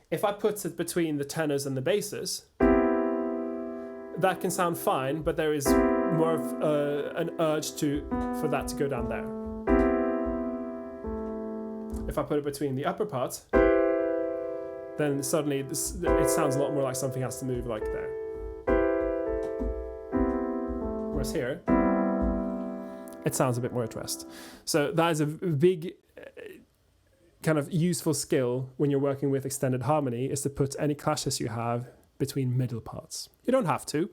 If I put it between the tenors and the basses, that can sound fine, but there is more of an urge for that to go down there. If I put it between the upper parts, then suddenly it sounds a lot more like something has to move like there. Whereas here, it sounds a bit more at rest. So that is a big kind of useful skill when you're working with extended harmony, is to put any clashes you have between middle parts. You don't have to,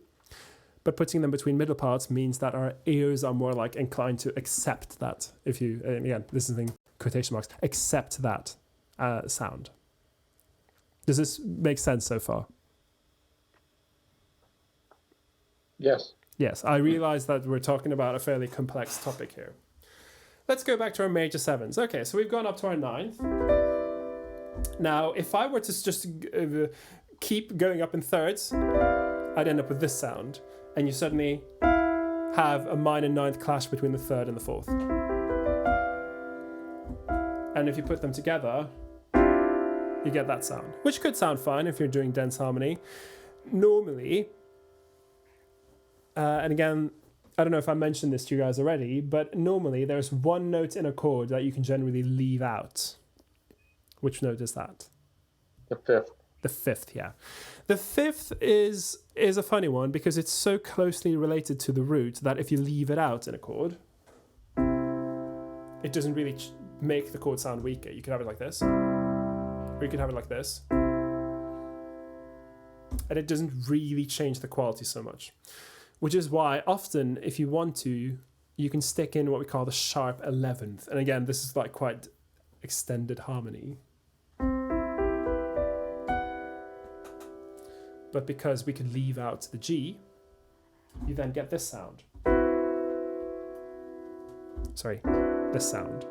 but putting them between middle parts means that our ears are more like inclined to accept that. If you, again, this is in quotation marks, accept that sound. Does this make sense so far? Yes. Yes, I realize that we're talking about a fairly complex topic here. Let's go back to our major sevens. Okay, so we've gone up to our ninth. Now, if I were to just keep going up in thirds, I'd end up with this sound. And you suddenly have a minor ninth clash between the third and the fourth. And if you put them together, you get that sound, which could sound fine if you're doing dense harmony. Normally, and again, I don't know if I mentioned this to you guys already, but normally there's one note in a chord that you can generally leave out. Which note is that? The fifth. The fifth, yeah. The fifth is a funny one because it's so closely related to the root that if you leave it out in a chord, it doesn't really make the chord sound weaker. You could have it like this, or you could have it like this. And it doesn't really change the quality so much. Which is why often, if you want to, you can stick in what we call the sharp 11th. And again, this is like quite extended harmony. But because we could leave out the G, you then get this sound. Sorry, this sound.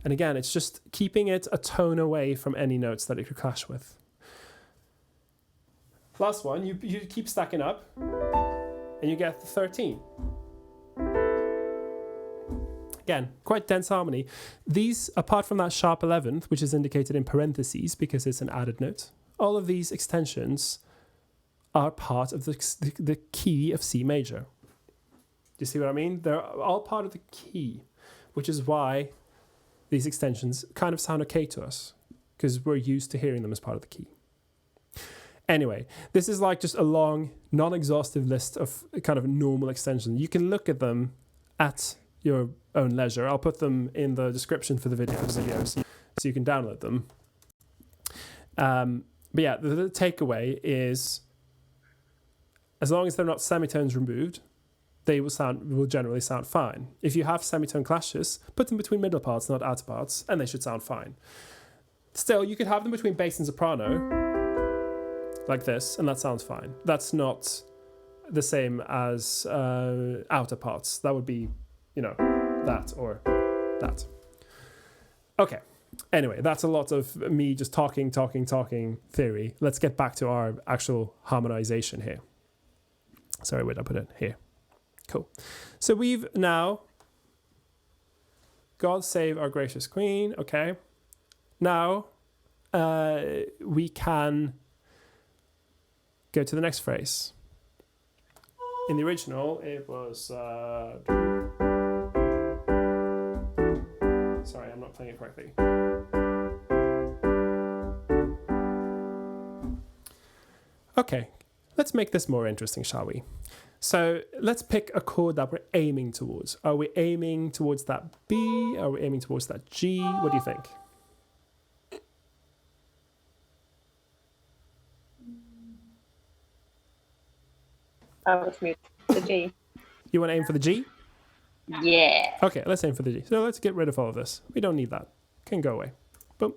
And again, it's just keeping it a tone away from any notes that it could clash with. Last one, you keep stacking up, and you get the 13. Again, quite dense harmony. These, apart from that sharp 11th, which is indicated in parentheses because it's an added note, all of these extensions are part of the key of C major. Do you see what I mean? They're all part of the key, which is why these extensions kind of sound okay to us, because we're used to hearing them as part of the key. Anyway, this is like just a long, non-exhaustive list of kind of normal extensions. You can look at them at your own leisure. I'll put them in the description for the videos so you can download them. But yeah, the takeaway is, as long as they're not semitones removed, they will generally sound fine. If you have semitone clashes, put them between middle parts, not outer parts, and they should sound fine. Still, you could have them between bass and soprano, like this, and that sounds fine. That's not the same as outer parts. That would be, that or that. Okay. Anyway, that's a lot of me just talking theory. Let's get back to our actual harmonization here. Sorry, wait, I put it here. Cool. So we've now, God save our gracious queen. Okay. Now we can go to the next phrase. In the original, it was... sorry, I'm not playing it correctly. Okay, let's make this more interesting, shall we? So let's pick a chord that we're aiming towards. Are we aiming towards that B? Are we aiming towards that G? What do you think? I was mute. The G. You want to aim for the G? Yeah. Okay, let's aim for the G. So let's get rid of all of this. We don't need that. Can go away. Boom.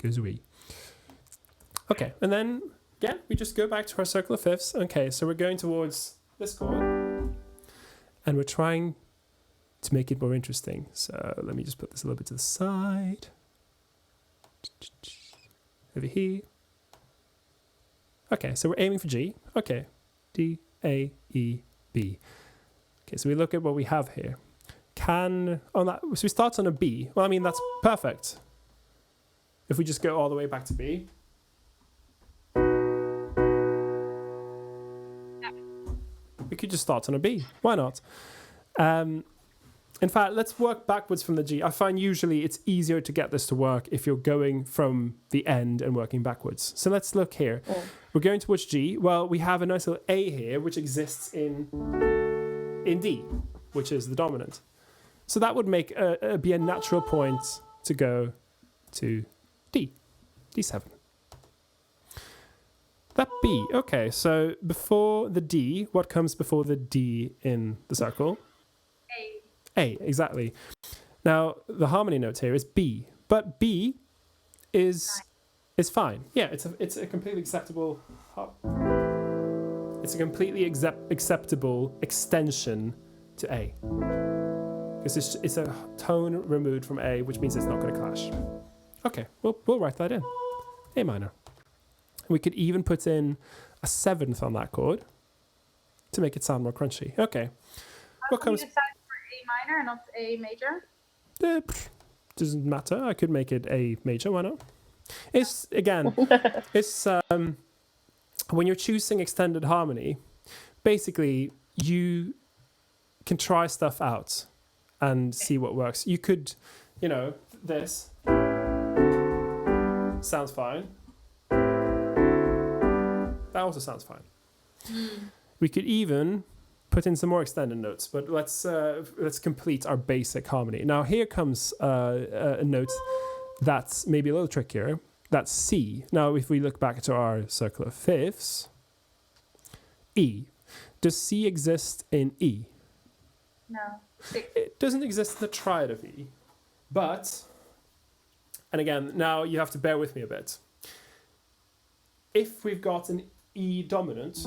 Goes away. Okay, and then again, we just go back to our circle of fifths. Okay, so we're going towards this chord. And we're trying to make it more interesting. So let me just put this a little bit to the side. Over here. Okay, so we're aiming for G. Okay. D, A, E, B. Okay, so we look at what we have here. So we start on a B. Well, I mean, that's perfect. If we just go all the way back to B. We could just start on a B. Why not? In fact, let's work backwards from the G. I find usually it's easier to get this to work if you're going from the end and working backwards. So let's look here. Oh. We're going towards G. Well, we have a nice little A here, which exists in D, which is the dominant. So that would make be a natural point to go to D, D7. That B, okay, so before the D, what comes before the D in the circle? A, exactly. Now, the harmony note here is B, but B is fine. Yeah, it's a completely acceptable... It's a completely acceptable extension to A. Because it's a tone removed from A, which means it's not going to clash. Okay, we'll write that in. A minor. We could even put in a seventh on that chord to make it sound more crunchy. Okay. What comes? You decide for A minor, not A major? Doesn't matter. I could make it A major. Why not? It's again. It's when you're choosing extended harmony, basically you can try stuff out and see what works. You could, this sounds fine. That also sounds fine. We could even put in some more extended notes, but let's complete our basic harmony. Now here comes a note that's maybe a little trickier. That's C. Now if we look back to our circle of fifths, E. Does C exist in E? No. It doesn't exist in the triad of E, but, and again, now you have to bear with me a bit. If we've got an E dominant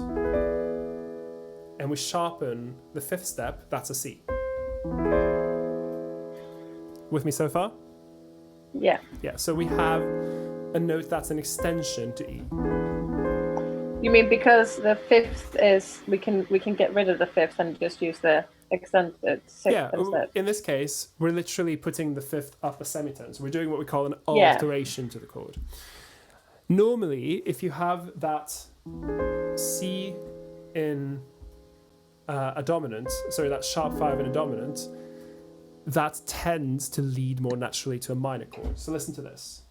and we sharpen the fifth step, that's a C. With me so far? Yeah. Yeah, so we have a note that's an extension to E. You mean because the fifth is, we can get rid of the fifth and just use the extended sixth instead? In this case, we're literally putting the fifth up a semitone. So we're doing what we call an alteration to the chord. Normally, if you have that C in a dominant, that sharp 5 in a dominant, that tends to lead more naturally to a minor chord. So listen to this.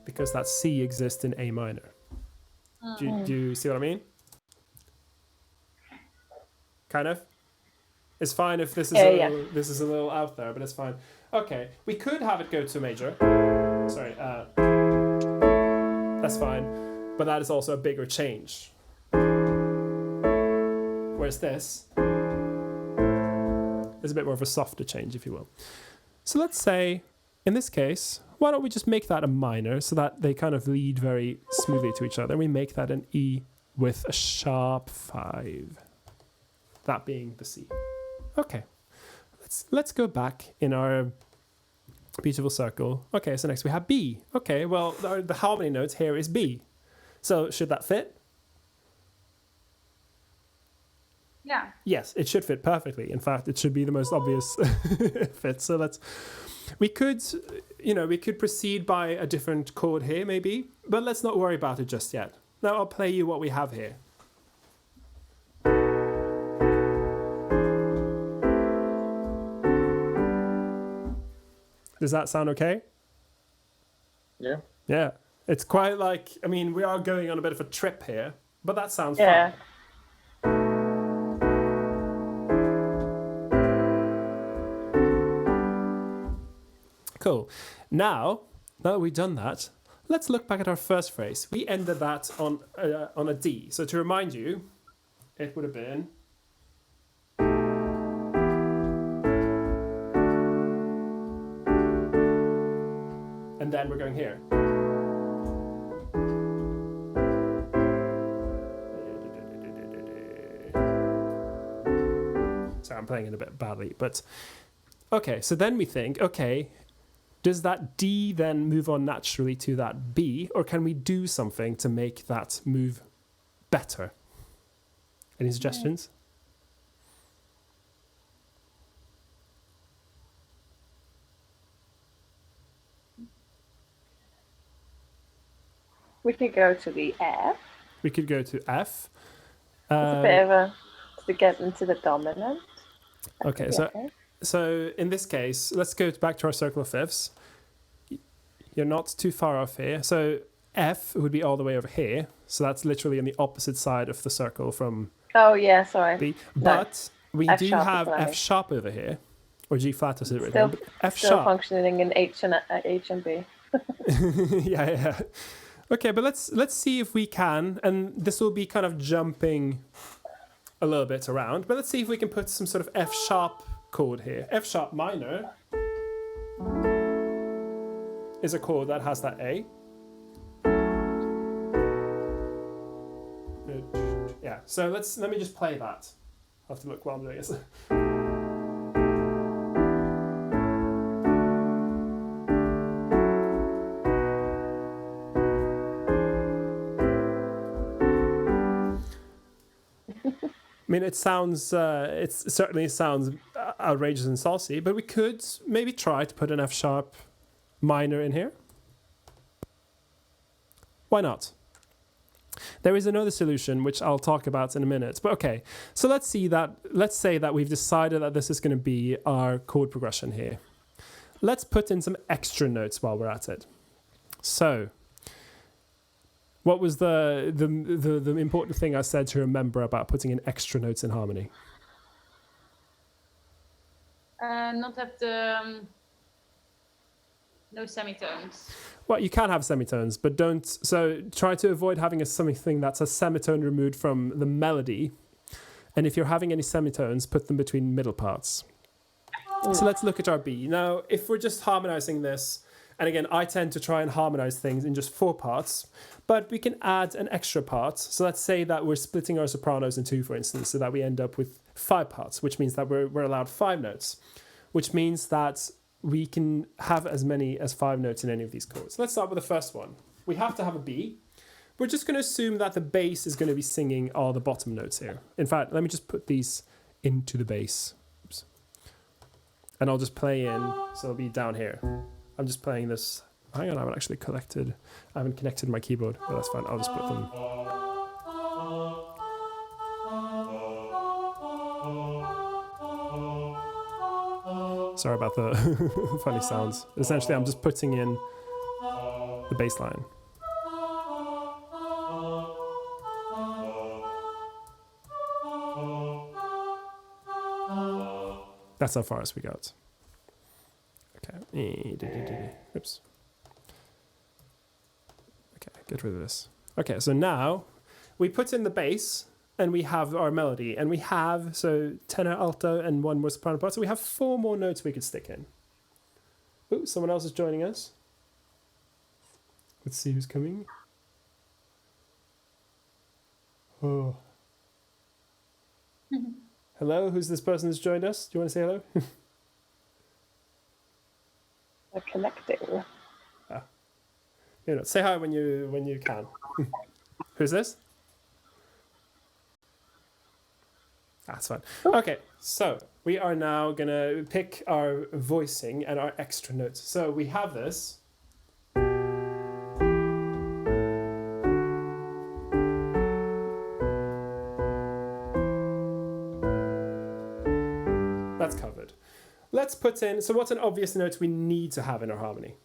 Because that C exists in A minor. Do you see what I mean? Kind of? It's fine if this is this is a little out there, but it's fine. Okay, we could have it go to major. Sorry, that's fine, but that is also a bigger change. Whereas this is a bit more of a softer change, if you will. So let's say, in this case, why don't we just make that a minor so that they kind of lead very smoothly to each other? We make that an E with a sharp 5. That being the C. Okay. Let's go back in our beautiful circle. Okay, so next we have B. Okay, well, the harmony note here is B. So should that fit? Yeah. Yes, it should fit perfectly. In fact, it should be the most obvious fit. So we could proceed by a different chord here maybe, but let's not worry about it just yet. Now I'll play you what we have here. Does that sound okay? Yeah. Yeah. It's quite like, I mean, we are going on a bit of a trip here, but that sounds fun. Cool. Now that we've done that, let's look back at our first phrase. We ended that on a D. So to remind you, it would have been... And then we're going here. Sorry, I'm playing it a bit badly, but... Okay, so then we think, okay, does that D then move on naturally to that B, or can we do something to make that move better? Any suggestions? We could go to the F. We could go to F. It's a bit of to get into the dominant. Okay, so in this case, let's go back to our circle of fifths. You're not too far off here. So F would be all the way over here. So that's literally on the opposite side of the circle from Oh, yeah, sorry. B. But we F do sharp have is F sharp over here. Or G flat is it written? Still, But F still sharp. functioning in H and B. yeah. Okay, but let's see if we can, and this will be kind of jumping a little bit around, but let's see if we can put some sort of F sharp chord here. F sharp minor is a chord that has that A. Yeah, so let me just play that. I'll have to look while I'm doing it. I mean, it certainly sounds outrageous and saucy, but we could maybe try to put an F sharp minor in here. Why not? There is another solution, which I'll talk about in a minute. But okay, so let's say that we've decided that this is going to be our chord progression here. Let's put in some extra notes while we're at it. So, what was the important thing I said to remember about putting in extra notes in harmony? Not have the no semitones. Well, you can have semitones, but don't. So try to avoid having something that's a semitone removed from the melody. And if you're having any semitones, put them between middle parts. So let's look at our B. Now, if we're just harmonizing this, and again, I tend to try and harmonize things in just 4 parts, but we can add an extra part. So let's say that we're splitting our sopranos in 2, for instance, so that we end up with 5 parts, which means that we're allowed 5 notes, which means that we can have as many as 5 notes in any of these chords. Let's start with the first one. We have to have a B. We're just going to assume that the bass is going to be singing all the bottom notes here. In fact, let me just put these into the bass. Oops. And I'll just play in, so it'll be down here. I'm just playing this. Hang on, I haven't connected my keyboard, but that's fine. I'll just put them. Sorry about the funny sounds. Essentially, I'm just putting in the bass line. That's how far as we got. Okay. Oops. Okay, get rid of this. Okay, so now we put in the bass and we have our melody, and we have, so tenor, alto, and 1 more soprano part. So we have 4 more notes we could stick in. Ooh, someone else is joining us. Let's see who's coming. Oh. Hello, who's this person who's joined us? Do you want to say hello? We're connecting. Say hi when you can. Who's this? That's fine. Okay, so we are now gonna pick our voicing and our extra notes. So we have this. That's covered. Let's put in, so what's an obvious note we need to have in our harmony?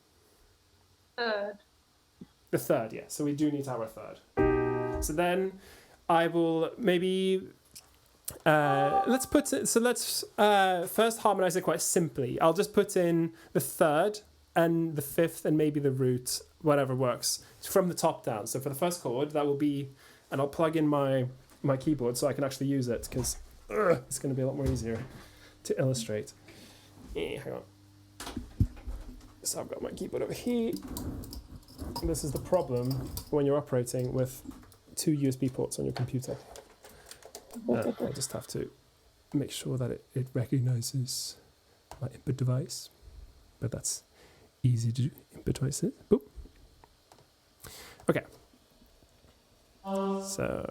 Third. The third, yeah. So we do need to have our third. So then I will maybe, let's first harmonize it quite simply. I'll just put in the third and the fifth and maybe the root, whatever works, from the top down. So for the first chord, that will be, and I'll plug in my keyboard so I can actually use it, because it's going to be a lot more easier to illustrate. Hang on. So I've got my keyboard over here. This is the problem when you're operating with 2 USB ports on your computer. I just have to make sure that it recognizes my input device, but that's easy to do. Input devices. Boop. Okay. So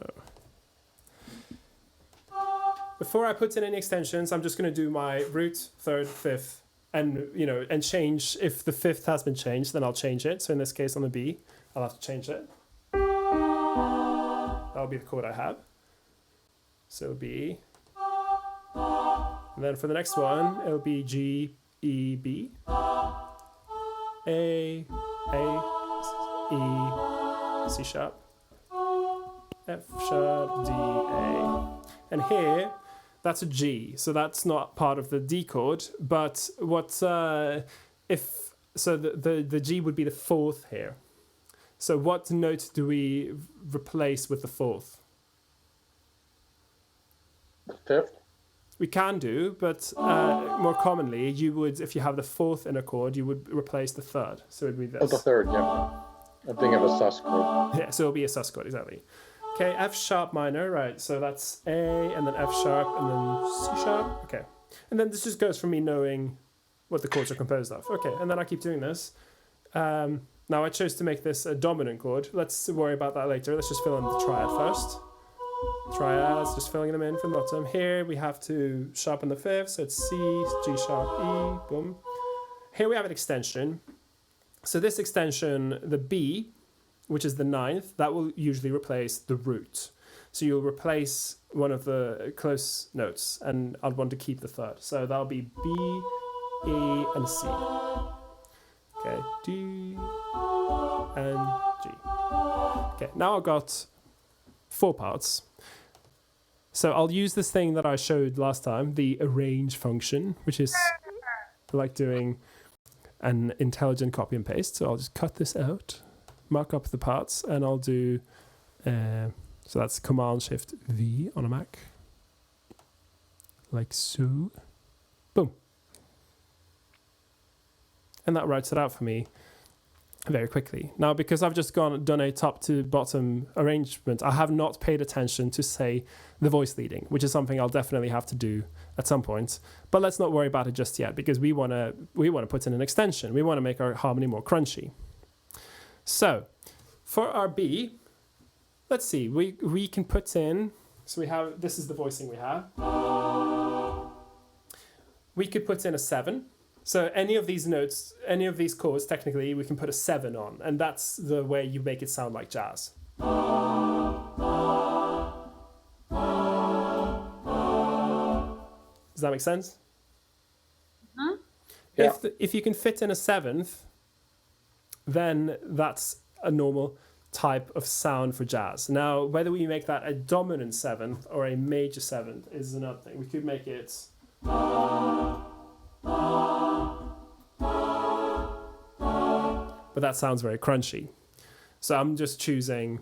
before I put in any extensions, I'm just going to do my root, third, fifth, and change. If the fifth has been changed, then I'll change it. So in this case, on the B, I'll have to change it. That'll be the chord I have. So it'll be, and then for the next one, it'll be G, E, B, A, E, C sharp, F sharp, D, A. And here, that's a G, so that's not part of the D chord, but the G would be the fourth here. So what note do we replace with the fourth? The fifth? We can do, but more commonly, you would, if you have the fourth in a chord, you would replace the third. So it'd be this. Oh, the third, yeah. I'm thinking of a sus chord. Yeah, so it'll be a sus chord, exactly. Okay, F sharp minor, right, so that's A, and then F sharp, and then C sharp, okay. And then this just goes from me knowing what the chords are composed of. Okay, and then I keep doing this. Now I chose to make this a dominant chord. Let's worry about that later. Let's just fill in the triad first. Triads, just filling them in from the bottom. Here we have to sharpen the fifth, so it's C, G sharp, E, boom. Here we have an extension. So this extension, the B, which is the ninth, that will usually replace the root. So you'll replace one of the close notes, and I'd want to keep the third. So that'll be B, E, and C. Okay, D, and G. Okay, now I've got 4 parts. So I'll use this thing that I showed last time, the arrange function, which is like doing an intelligent copy and paste. So I'll just cut this out, mark up the parts, and I'll do, so that's Command-Shift-V on a Mac, like so, boom. And that writes it out for me very quickly. Now, because I've just done a top to bottom arrangement, I have not paid attention to, say, the voice leading, which is something I'll definitely have to do at some point. But let's not worry about it just yet, because we want to put in an extension. We want to make our harmony more crunchy. So for our B, let's see, we can put in, so we have, this is the voicing we have. We could put in a 7. So any of these notes, any of these chords, technically, we can put a 7 on, and that's the way you make it sound like jazz. Does that make sense? Mm-hmm. Yeah. If you can fit in a 7th, then that's a normal type of sound for jazz. Now, whether we make that a dominant 7th or a major 7th is another thing. We could make it... But that sounds very crunchy. So I'm just choosing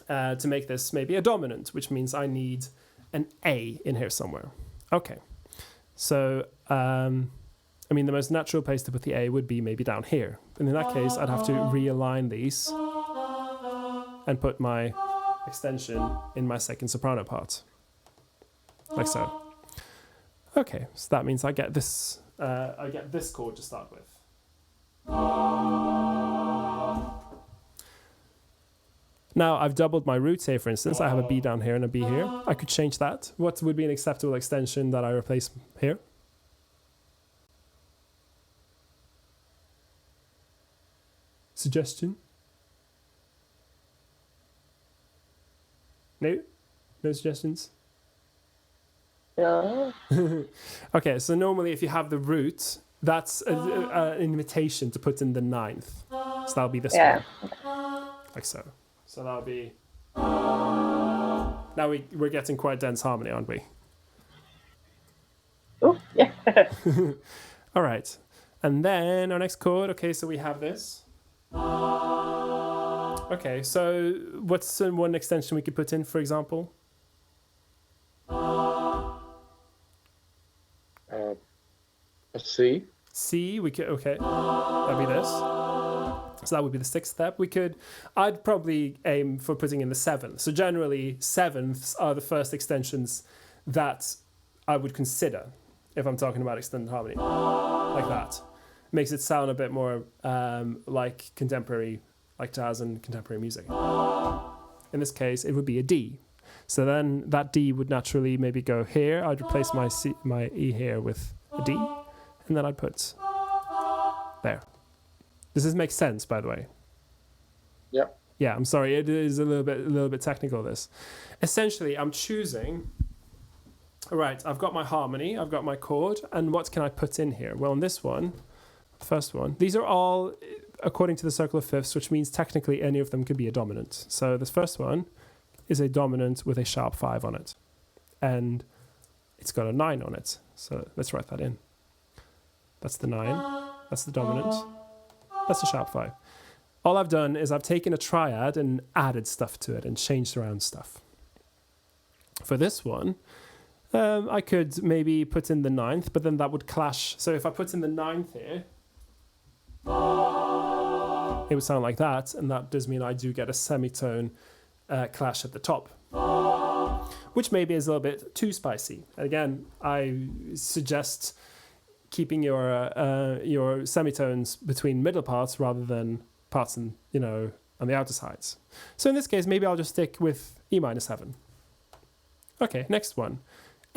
to make this maybe a dominant, which means I need an A in here somewhere. Okay. So I mean, the most natural place to put the A would be maybe down here. And in that case, I'd have to realign these and put my extension in my second soprano part. Like so. Okay, so that means I get this chord to start with. Now I've doubled my roots here, for instance. I have a B down here and a B here. I could change that. What would be an acceptable extension that I replace here? Suggestion? No? No suggestions? Yeah. Okay, so normally if you have the root, that's an invitation to put in the ninth. So that'll be this one. Like so. So that'll be... Now we're getting quite dense harmony, aren't we? Oh, yeah. All right. And then our next chord, okay, so we have this. Okay, so what's one extension we could put in, for example? A C. C, we could, okay, that'd be this. So that would be the sixth step. I'd probably aim for putting in the seventh. So generally, sevenths are the first extensions that I would consider if I'm talking about extended harmony, like that. Makes it sound a bit more like contemporary, like jazz and contemporary music. In this case, it would be a D. So then that D would naturally maybe go here. I'd replace my E here with a D, and then I'd put there. Does this make sense, by the way? Yep. Yeah, I'm sorry. It is a little bit technical, this. Essentially, I'm choosing... All right, I've got my harmony, I've got my chord, and what can I put in here? Well, in this one, the first one, these are all according to the circle of fifths, which means technically any of them could be a dominant. So this first one is a dominant with a sharp 5 on it. And it's got a 9 on it. So let's write that in. That's the 9. That's the dominant. That's the sharp 5. All I've done is I've taken a triad and added stuff to it and changed around stuff. For this one, I could maybe put in the 9th, but then that would clash. So if I put in the 9th here, it would sound like that, and that does mean I do get a semitone clash at the top, which maybe is a little bit too spicy. Again, I suggest keeping your semitones between middle parts rather than parts on the outer sides. So in this case, maybe I'll just stick with E minor 7. Okay, next one.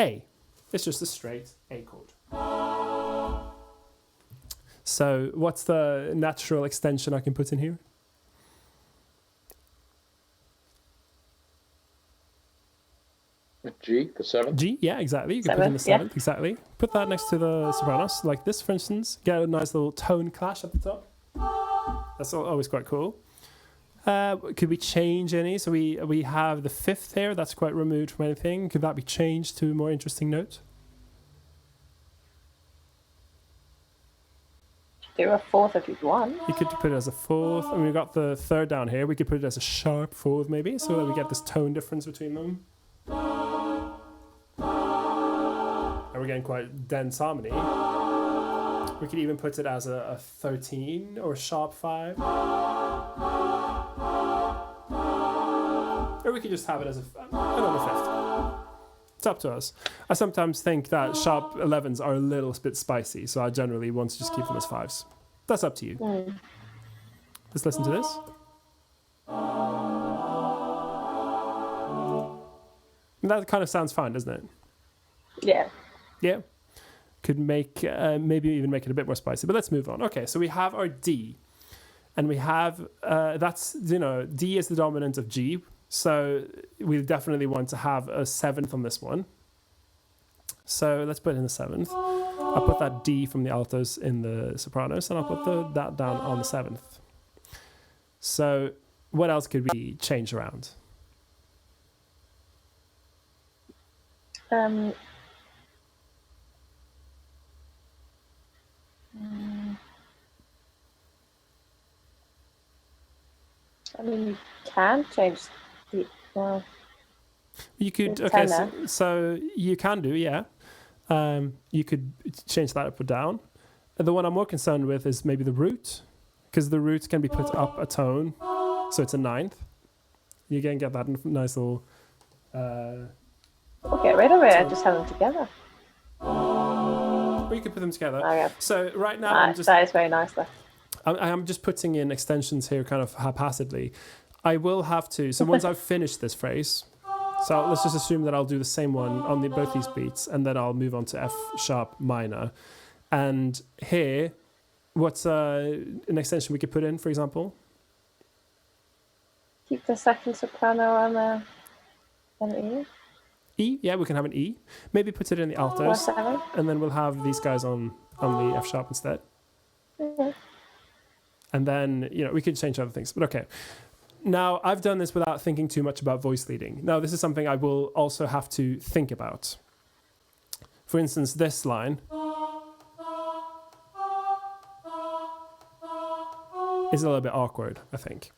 A. It's just a straight A chord. So what's the natural extension I can put in here? G, the 7th. G, yeah, exactly. You can put in the 7th, exactly. Put that next to the sopranos, like this, for instance. Get a nice little tone clash at the top. That's always quite cool. Could we change any? So we have the 5th here. That's quite removed from anything. Could that be changed to a more interesting note? Do a 4th if you want. You could put it as a 4th. And we've got the 3rd down here. We could put it as a sharp 4th maybe, so that we get this tone difference between them. And we're getting quite dense harmony. We could even put it as a 13 or a sharp 5. Or we could just have it as another 5th. It's up to us. I sometimes think that sharp 11s are a little bit spicy, so I generally want to just keep them as 5s. That's up to you. Let's listen to this. That kind of sounds fine, doesn't it? Yeah. Yeah. Could make, maybe even make it a bit more spicy, but let's move on. Okay, so we have our D. And we have, D is the dominant of G. So we definitely want to have a 7th on this one. So let's put in the 7th. I'll put that D from the altos in the sopranos, and I'll put that down on the 7th. So what else could we change around? I mean, you can change the... You could, the okay, tenor. so you can do, yeah. You could change that up or down. The one I'm more concerned with is maybe the root, because the root can be put up a tone, so it's a ninth. You can get that nice little... get rid of it and just have them together. Or you could put them together. Okay. So right now That is very nice though. I'm just putting in extensions here kind of haphazardly. I will have to, so once I've finished this phrase, so let's just assume that I'll do the same one on both these beats, and then I'll move on to F sharp minor. And here, what's an extension we could put in, for example? Keep the second soprano on an E. E, yeah, we can have an E. Maybe put it in the altos, 4/7. and then we'll have these guys on the F sharp instead. Yeah. And then, we could change other things, but okay. Now, I've done this without thinking too much about voice leading. Now, this is something I will also have to think about. For instance, this line is a little bit awkward, I think.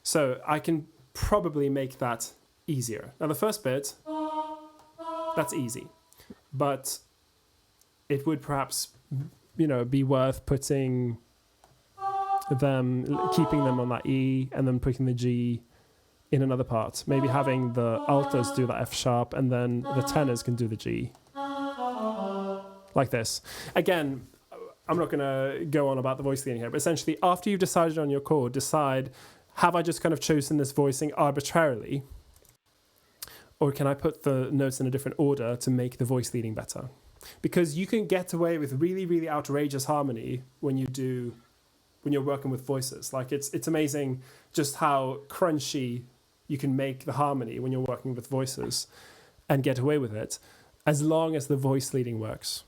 So I can probably make that easier. Now, the first bit, that's easy. But it would perhaps, be worth putting keeping them on that E and then putting the G in another part. Maybe having the altos do that F sharp and then the tenors can do the G. Like this. Again, I'm not going to go on about the voice leading here, but essentially after you've decided on your chord, decide, have I just kind of chosen this voicing arbitrarily? Or can I put the notes in a different order to make the voice leading better? Because you can get away with really, really outrageous harmony when you're working with voices. Like it's amazing just how crunchy you can make the harmony when you're working with voices and get away with it, as long as the voice leading works.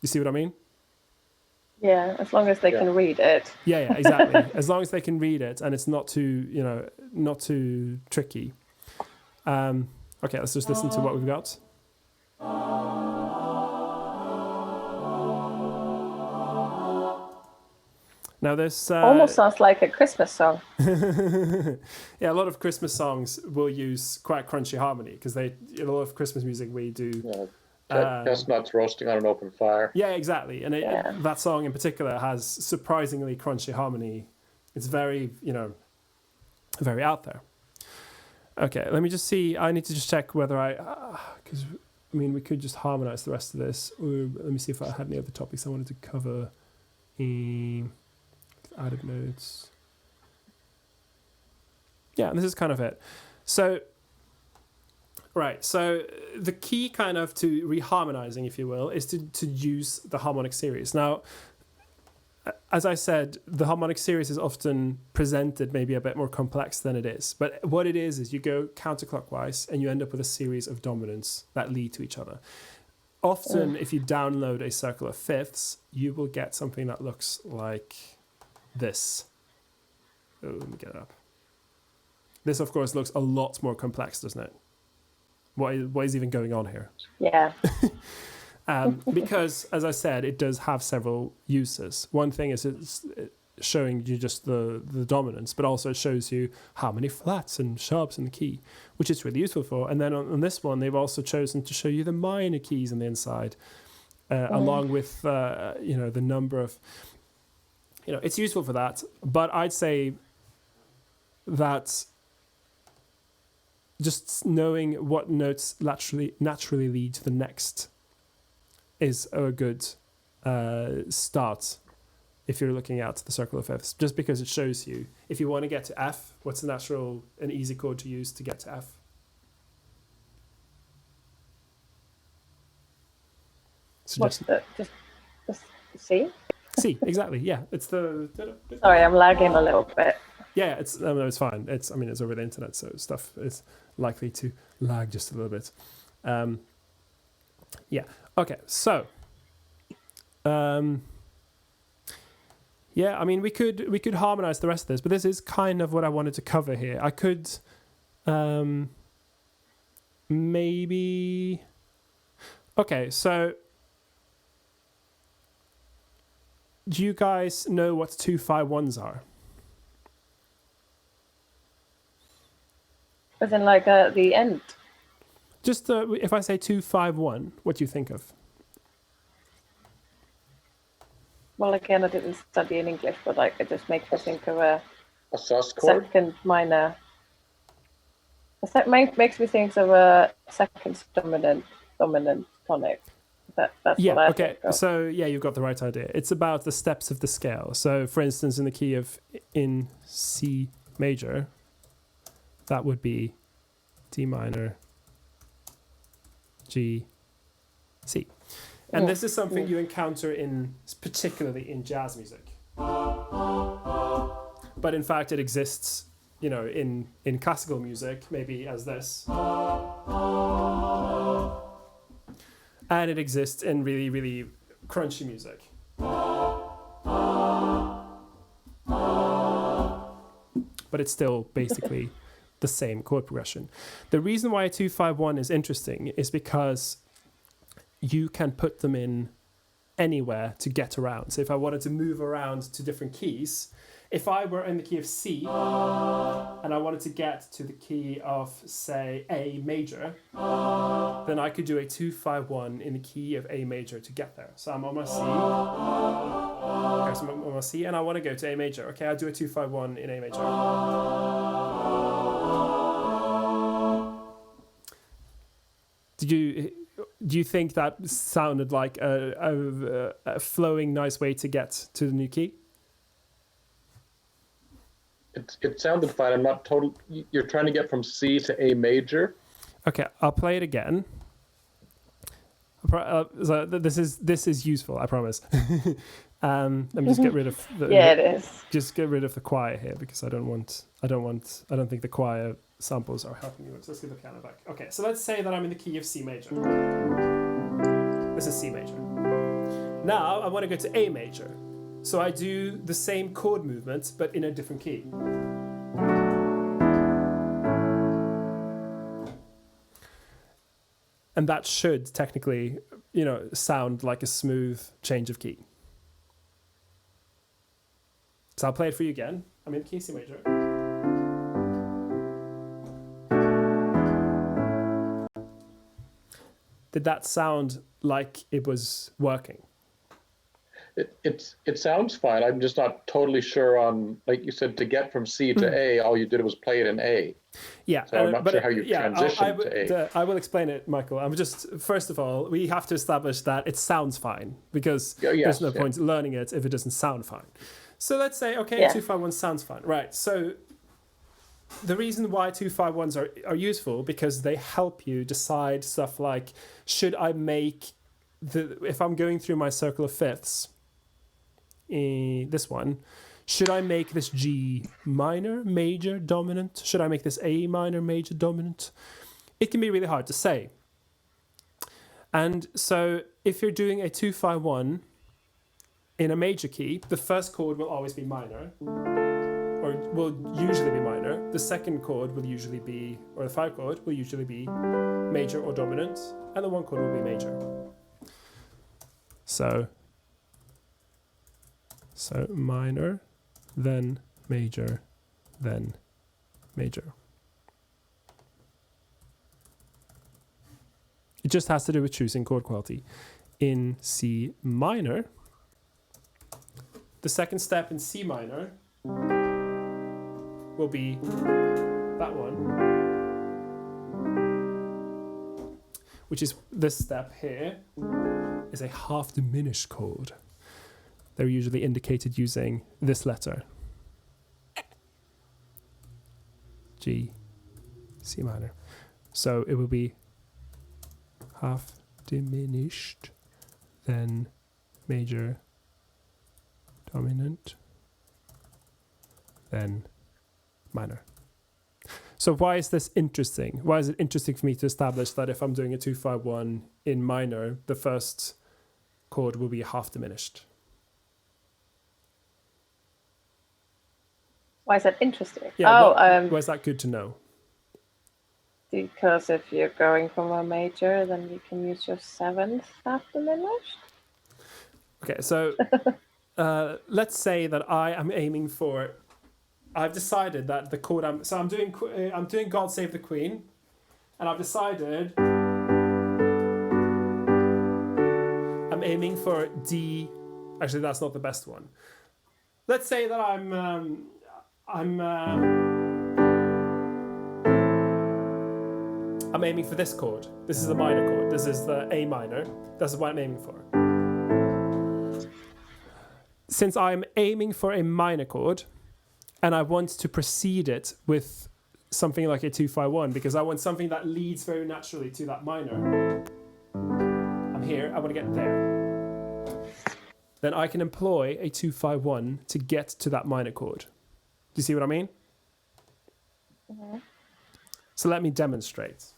You see what I mean? Yeah, as long as they can read it. Yeah, exactly. As long as they can read it and it's not too tricky. Okay, let's just listen to what we've got. Now this almost sounds like a Christmas song. Yeah, a lot of Christmas songs will use quite crunchy harmony because a lot of Christmas music we do. Yeah, chestnuts roasting on an open fire. Yeah, exactly, and that song in particular has surprisingly crunchy harmony. It's very, very out there. Okay, let me just see. I need to just check whether because we could just harmonize the rest of this. Let me see if I had any other topics I wanted to cover. Added notes. Yeah, and this is kind of it. So, right. So the key kind of to reharmonizing, if you will, is to use the harmonic series. Now, as I said, the harmonic series is often presented maybe a bit more complex than it is. But what it is you go counterclockwise and you end up with a series of dominants that lead to each other. Often, if you download a circle of fifths, you will get something that looks like this. Oh, let me get it up. This, of course, looks a lot more complex, doesn't it? What is even going on here? Yeah. Because, as I said, it does have several uses. One thing is it's showing you just the dominance, but also it shows you how many flats and sharps in the key, which it's really useful for. And then on this one, they've also chosen to show you the minor keys on the inside, along with the number of. It's useful for that, but I'd say that just knowing what notes naturally lead to the next is a good start if you're looking at the circle of fifths, just because it shows you, if you want to get to F, what's an easy chord to use to get to F? So What's just C? C, exactly. Yeah, it's the. Sorry, I'm lagging a little bit. Yeah, it's fine. It's over the internet, so stuff is likely to lag just a little bit. Yeah. Okay. So. Yeah, we could harmonize the rest of this, but this is kind of what I wanted to cover here. I could, maybe. Okay, so. Do you guys know what 2-5-1s are? As in like the end? Just if I say 2-5-1, what do you think of? Well, again, I didn't study in English, but like it just makes me think of a sus chord. second minor. Makes me think of a second dominant tonic. That's what I think of. So yeah, you've got the right idea. It's about the steps of the scale. So for instance, in the key of in C major, that would be D minor, G, C. And this is something you encounter particularly in jazz music. But in fact, it exists, in classical music, maybe as this. And it exists in really, really crunchy music. But it's still basically the same chord progression. The reason why a 2-5-1 is interesting is because you can put them in anywhere to get around. So if I wanted to move around to different keys, if I were in the key of C and I wanted to get to the key of, say, A major, then I could do a 2-5-1 in the key of A major to get there. So I'm on my C. Okay, so I'm on my C and I want to go to A major. Okay, I'll do a 2-5-1 in A major. Do you think that sounded like a flowing, nice way to get to the new key? It sounded fine. I'm not total. You're trying to get from C to A major. Okay, I'll play it again. So this is useful, I promise. Let me just get rid of it is. Just get rid of the choir here because I don't think the choir samples are helping you. So let's get the piano back. Okay, so let's say that I'm in the key of C major. This is C major. Now I want to go to A major. So I do the same chord movement, but in a different key. And that should technically, sound like a smooth change of key. So I'll play it for you again. I'm in the key of C major. Did that sound like it was working? It sounds fine. I'm just not totally sure on, like you said, to get from C to A, all you did was play it in A. Yeah. So I'm not sure how you transitioned to A. I will explain it, Michael. First of all, we have to establish that it sounds fine because there's no point learning it if it doesn't sound fine. So let's say, 2-5-1 sounds fine. Right. So the reason why 2-5-1s are useful because they help you decide stuff like, should I make if I'm going through my circle of fifths, this one, should I make this G minor, major, dominant? Should I make this A minor, major, dominant? It can be really hard to say. And so if you're doing a 2-5-1 in a major key, the first chord will always be minor, or will usually be minor. The second chord will usually be, or the 5 chord will usually be major or dominant, and the 1 chord will be major. So minor, then major, then major. It just has to do with choosing chord quality. In C minor, the second step in C minor will be that one, which is this step here, is a half diminished chord. They're usually indicated using this letter. G, C minor. So it will be half diminished, then major, dominant, then minor. So why is this interesting? Why is it interesting for me to establish that if I'm doing a 2-5-1 in minor, the first chord will be half diminished? Why is that interesting? Yeah, why is that good to know? Because if you're going from a major, then you can use your 7th half diminished. Okay, so let's say that I am aiming for. I've decided that the chord I'm doing God Save the Queen, and I've decided I'm aiming for D Actually, that's not the best one. Let's say that I'm aiming for this chord. This is a minor chord. This is the A minor. That's what I'm aiming for. Since I'm aiming for a minor chord, and I want to precede it with something like a 2-5-1, because I want something that leads very naturally to that minor. I'm here, I want to get there. Then I can employ a 2-5-1 to get to that minor chord. Do you see what I mean? Mm-hmm. So let me demonstrate.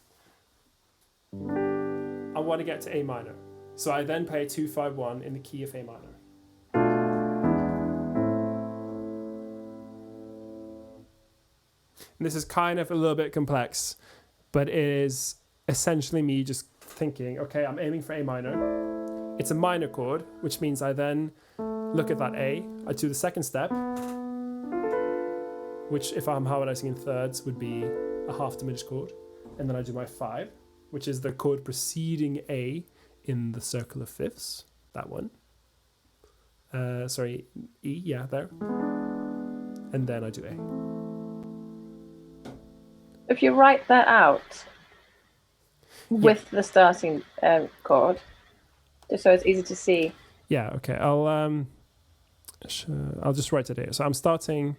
I want to get to A minor. So I then play a 2-5-1 in the key of A minor. And this is kind of a little bit complex, but it is essentially me just thinking, okay, I'm aiming for A minor. It's a minor chord, which means I then look at that A, I do the second step, which if I'm harmonizing in thirds would be a half diminished chord. And then I do my 5, which is the chord preceding A in the circle of fifths, that one. Sorry, E, yeah, there. And then I do A. If you write that out with the starting chord, just so it's easy to see. Yeah, okay. I'll just write it here. So I'm starting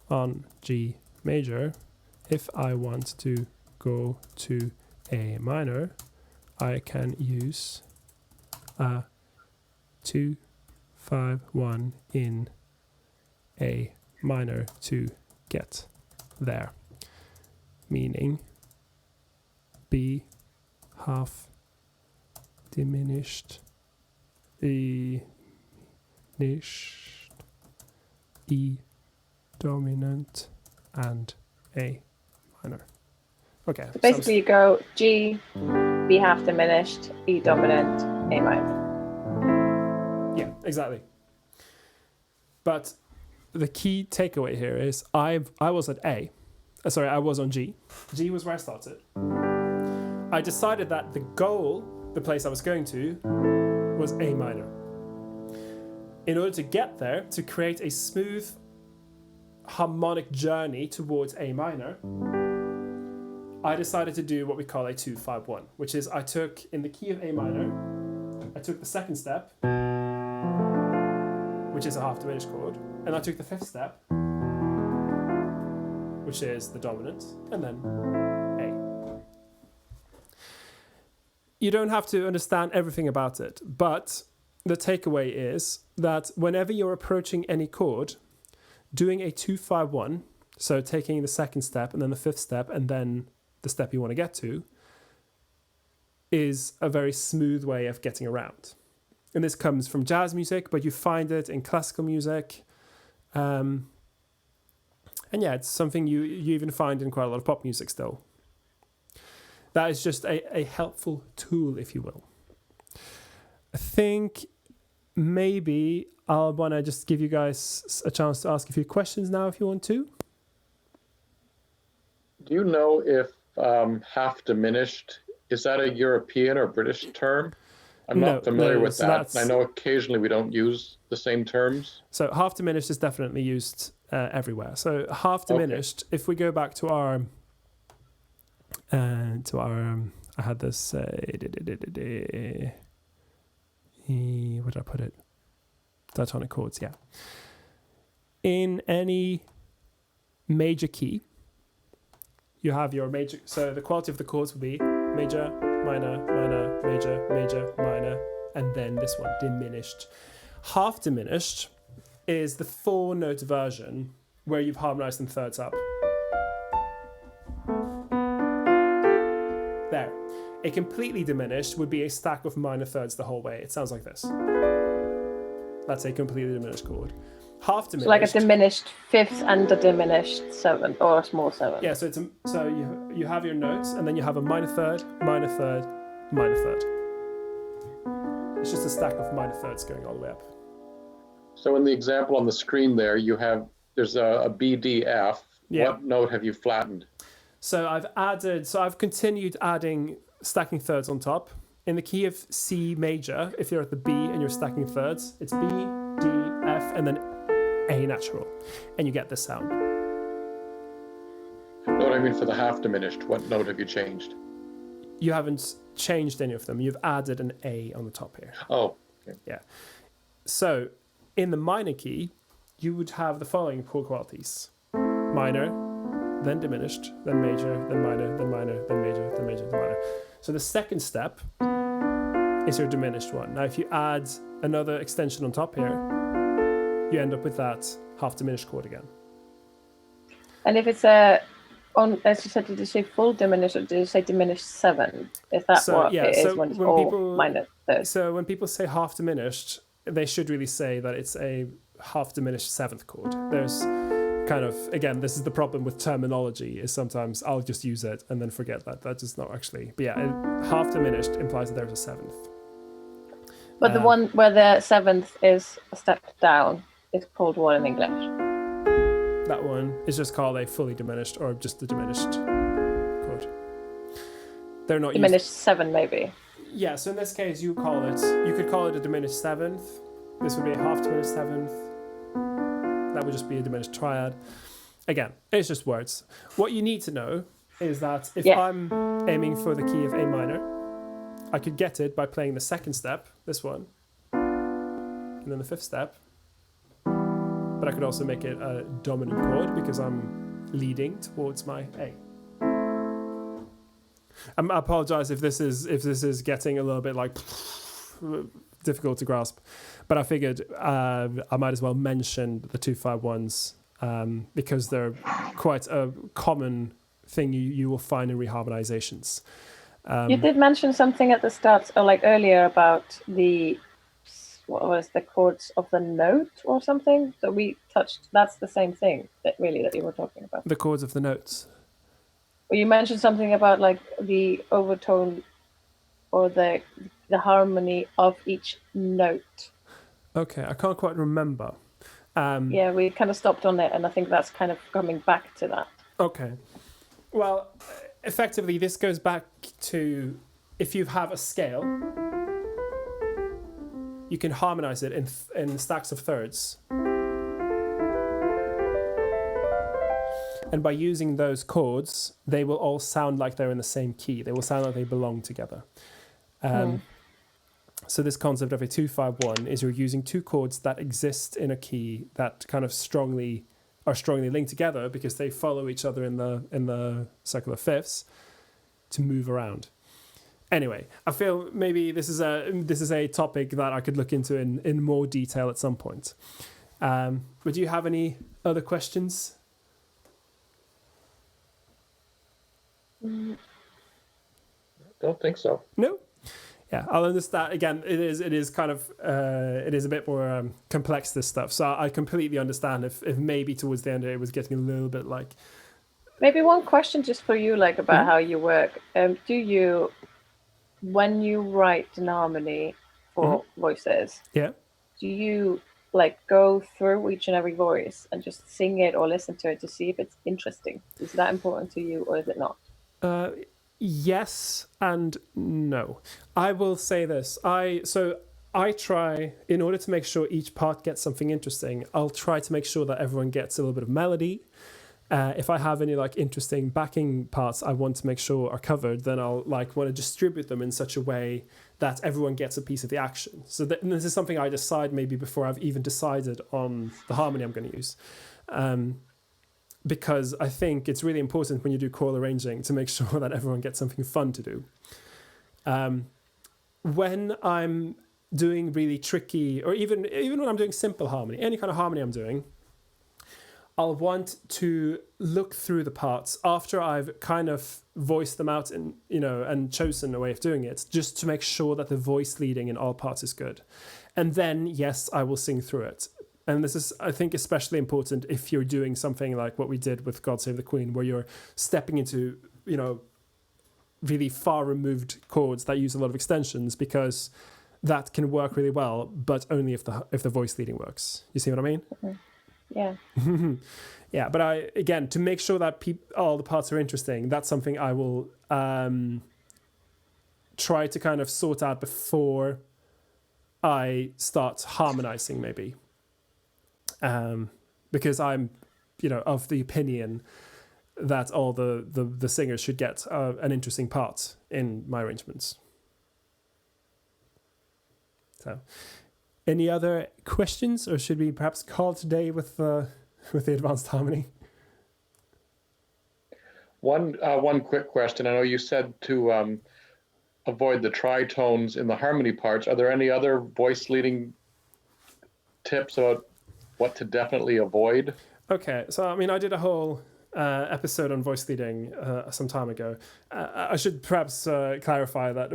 on G major. If I want to go to A minor, I can use a 2-5-1 in A minor to get there, meaning B half diminished, E diminished, E dominant, and A minor. Okay. So basically you go G, B half diminished, E dominant, A minor. Yeah, exactly. But the key takeaway here is I was at A. I was on G. G was where I started. I decided that the goal, the place I was going to, was A minor. In order to get there, to create a smooth harmonic journey towards A minor, I decided to do what we call a 2-5-1, which is I took, in the key of A minor, I took the second step, which is a half diminished chord, and I took the fifth step, which is the dominant, and then A. You don't have to understand everything about it, but the takeaway is that whenever you're approaching any chord, doing a 2-5-1, so taking the second step and then the fifth step and then the step you want to get to, is a very smooth way of getting around. And this comes from jazz music, but you find it in classical music. And yeah, it's something you even find in quite a lot of pop music still. That is just a helpful tool, if you will. I think maybe I'll want to just give you guys a chance to ask a few questions now if you want to. Do you know if half diminished, is that a European or British term? I'm not familiar with that. I know occasionally we don't use the same terms. So half diminished is definitely used everywhere. So half diminished, if we go back to our I had this, where did I put it? Diatonic chords, yeah. In any major key, you have your major, so the quality of the chords will be major, minor, minor, major, major, minor, and then this one, diminished. Half diminished is the 4-note version where you've harmonized in thirds up. There. A completely diminished would be a stack of minor thirds the whole way. It sounds like this. That's a completely diminished chord. Half diminished. So like a diminished fifth and a diminished seventh, or a small seventh. Yeah, so you have your notes, and then you have a minor third, minor third, minor third. It's just a stack of minor thirds going all the way up. So in the example on the screen there, there's a B, D, F. Yeah. What note have you flattened? So I've continued adding stacking thirds on top in the key of C major, if you're at the B and you're stacking thirds, it's B, D, F, and then A natural, and you get this sound. No, what I mean for the half diminished, what note have you changed? You haven't changed any of them. You've added an A on the top here. Oh, okay. Yeah. So in the minor key, you would have the following chord qualities: minor, then diminished, then major, then minor, then minor, then major, then major, then minor. So the second step is your diminished one. Now, if you add another extension on top here, you end up with that half diminished chord again. And if it's as you said, did you say full diminished or did you say diminished 7? Is that what it is when it's all minor third? So when people say half diminished, they should really say that it's a half diminished 7th chord. There's kind of, again, this is the problem with terminology, is sometimes I'll just use it and then forget that. That is not actually, but yeah, half diminished implies that there's a 7th. But the one where the 7th is a step down is called what in English? That one is just called a fully diminished or just the diminished chord. They're not diminished 7 maybe. Yeah, so in this case you could call it a diminished 7th. This would be a half diminished 7th. That would just be a diminished triad. Again, it's just words. What you need to know is that if I'm aiming for the key of A minor, I could get it by playing the second step, this one, and then the 5th step. But I could also make it a dominant chord because I'm leading towards my A. I apologize if this is getting a little bit like difficult to grasp, but I figured I might as well mention the 2-5-1s because they're quite a common thing you will find in reharmonizations. You did mention something at the start, or like earlier, about what was the chords of the note or something that we touched. That's the same thing that you were talking about. The chords of the notes. Well, you mentioned something about like the overtone or the harmony of each note. Okay, I can't quite remember. Yeah, we kind of stopped on it, and I think that's kind of coming back to that. Okay. Well, effectively, this goes back to if you have a scale, you can harmonize it in stacks of thirds. And by using those chords, they will all sound like they're in the same key. They will sound like they belong together. So this concept of a 2-5-1 is you're using two chords that exist in a key that kind of are strongly linked together because they follow each other in the circular fifths to move around. Anyway, I feel maybe this is a topic that I could look into in more detail at some point. But do you have any other questions? Don't think so. No? Yeah, I'll understand. Again, it is kind of it is a bit more complex, this stuff. So I completely understand if maybe towards the end it was getting a little bit like. Maybe one question just for you, like about how you work. Do you, when you write an harmony for voices, do you like go through each and every voice and just sing it or listen to it to see if it's interesting? Is that important to you or is it not? Yes and no. I will say this. I try, in order to make sure each part gets something interesting, I'll try to make sure that everyone gets a little bit of melody. If I have any like interesting backing parts I want to make sure are covered, then I'll like want to distribute them in such a way that everyone gets a piece of the action. So and this is something I decide maybe before I've even decided on the harmony I'm going to use. Because I think it's really important when you do choral arranging to make sure that everyone gets something fun to do. When I'm doing really tricky, or even when I'm doing simple harmony, any kind of harmony I'm doing, I'll want to look through the parts after I've kind of voiced them out and chosen a way of doing it, just to make sure that the voice leading in all parts is good. And then, yes, I will sing through it. And this is, I think, especially important if you're doing something like what we did with God Save the Queen, where you're stepping into, really far removed chords that use a lot of extensions, because that can work really well, but only if the voice leading works. You see what I mean? Yeah. Yeah, but to make sure that all the parts are interesting, that's something I will try to kind of sort out before I start harmonizing, maybe. Because I'm, of the opinion that all the singers should get an interesting part in my arrangements. So, any other questions, or should we perhaps call today with the advanced harmony? One quick question. I know you said to avoid the tritones in the harmony parts. Are there any other voice leading tips about what to definitely avoid? Okay, so I did a whole episode on voice leading some time ago. I should perhaps clarify that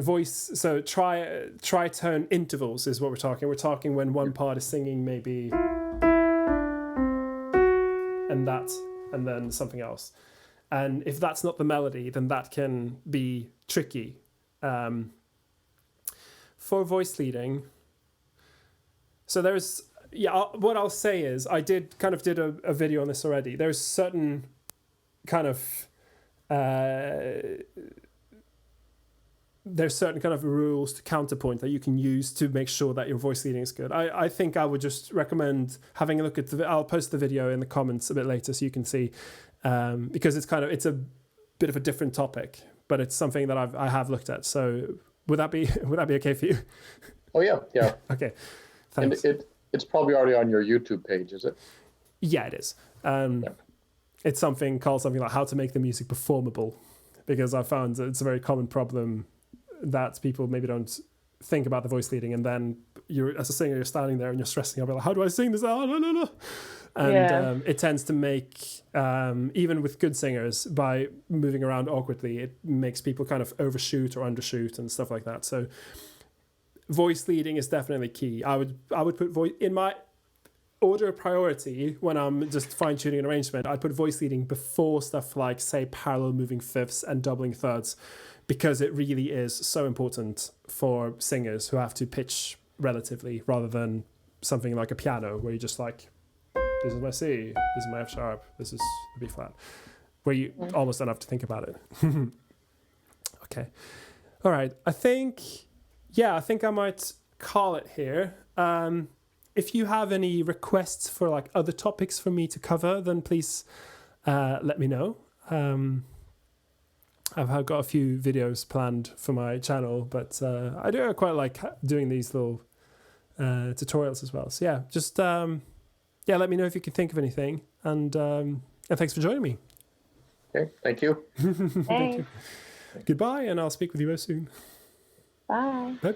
tritone intervals is what we're talking. We're talking when one part is singing maybe and that, and then something else. And if that's not the melody, then that can be tricky. For voice leading, so there's, what I'll say is I did a video on this already. There's certain kind of rules to counterpoint that you can use to make sure that your voice leading is good. I think I would just recommend having a look at I'll post the video in the comments a bit later so you can see, because it's a bit of a different topic, but it's something that I have looked at. So would that be okay for you? Oh yeah. Okay, thanks. And it's probably already on your YouTube page, is it? Yeah, it is. It's something like how to make the music performable, because I found it's a very common problem that people maybe don't think about the voice leading, and then as a singer, you're standing there and you're stressing out, like, how do I sing this? Oh, no. And it tends to make, even with good singers, by moving around awkwardly, it makes people kind of overshoot or undershoot and stuff like that. So voice leading is definitely key. I would put voice in my order of priority when I'm just fine-tuning an arrangement. I'd put voice leading before stuff like, say, parallel moving fifths and doubling thirds, because it really is so important for singers who have to pitch relatively, rather than something like a piano where you just like, this is my C, this is my F sharp, this is the B flat, where you almost don't have to think about it. Okay. All right. I think I might call it here. If you have any requests for like other topics for me to cover, then please let me know. I've got a few videos planned for my channel, but I do quite like doing these little tutorials as well. So yeah, just let me know if you can think of anything, and thanks for joining me. Okay, thank you. Thank you. Goodbye, and I'll speak with you very soon. Bye. Bye.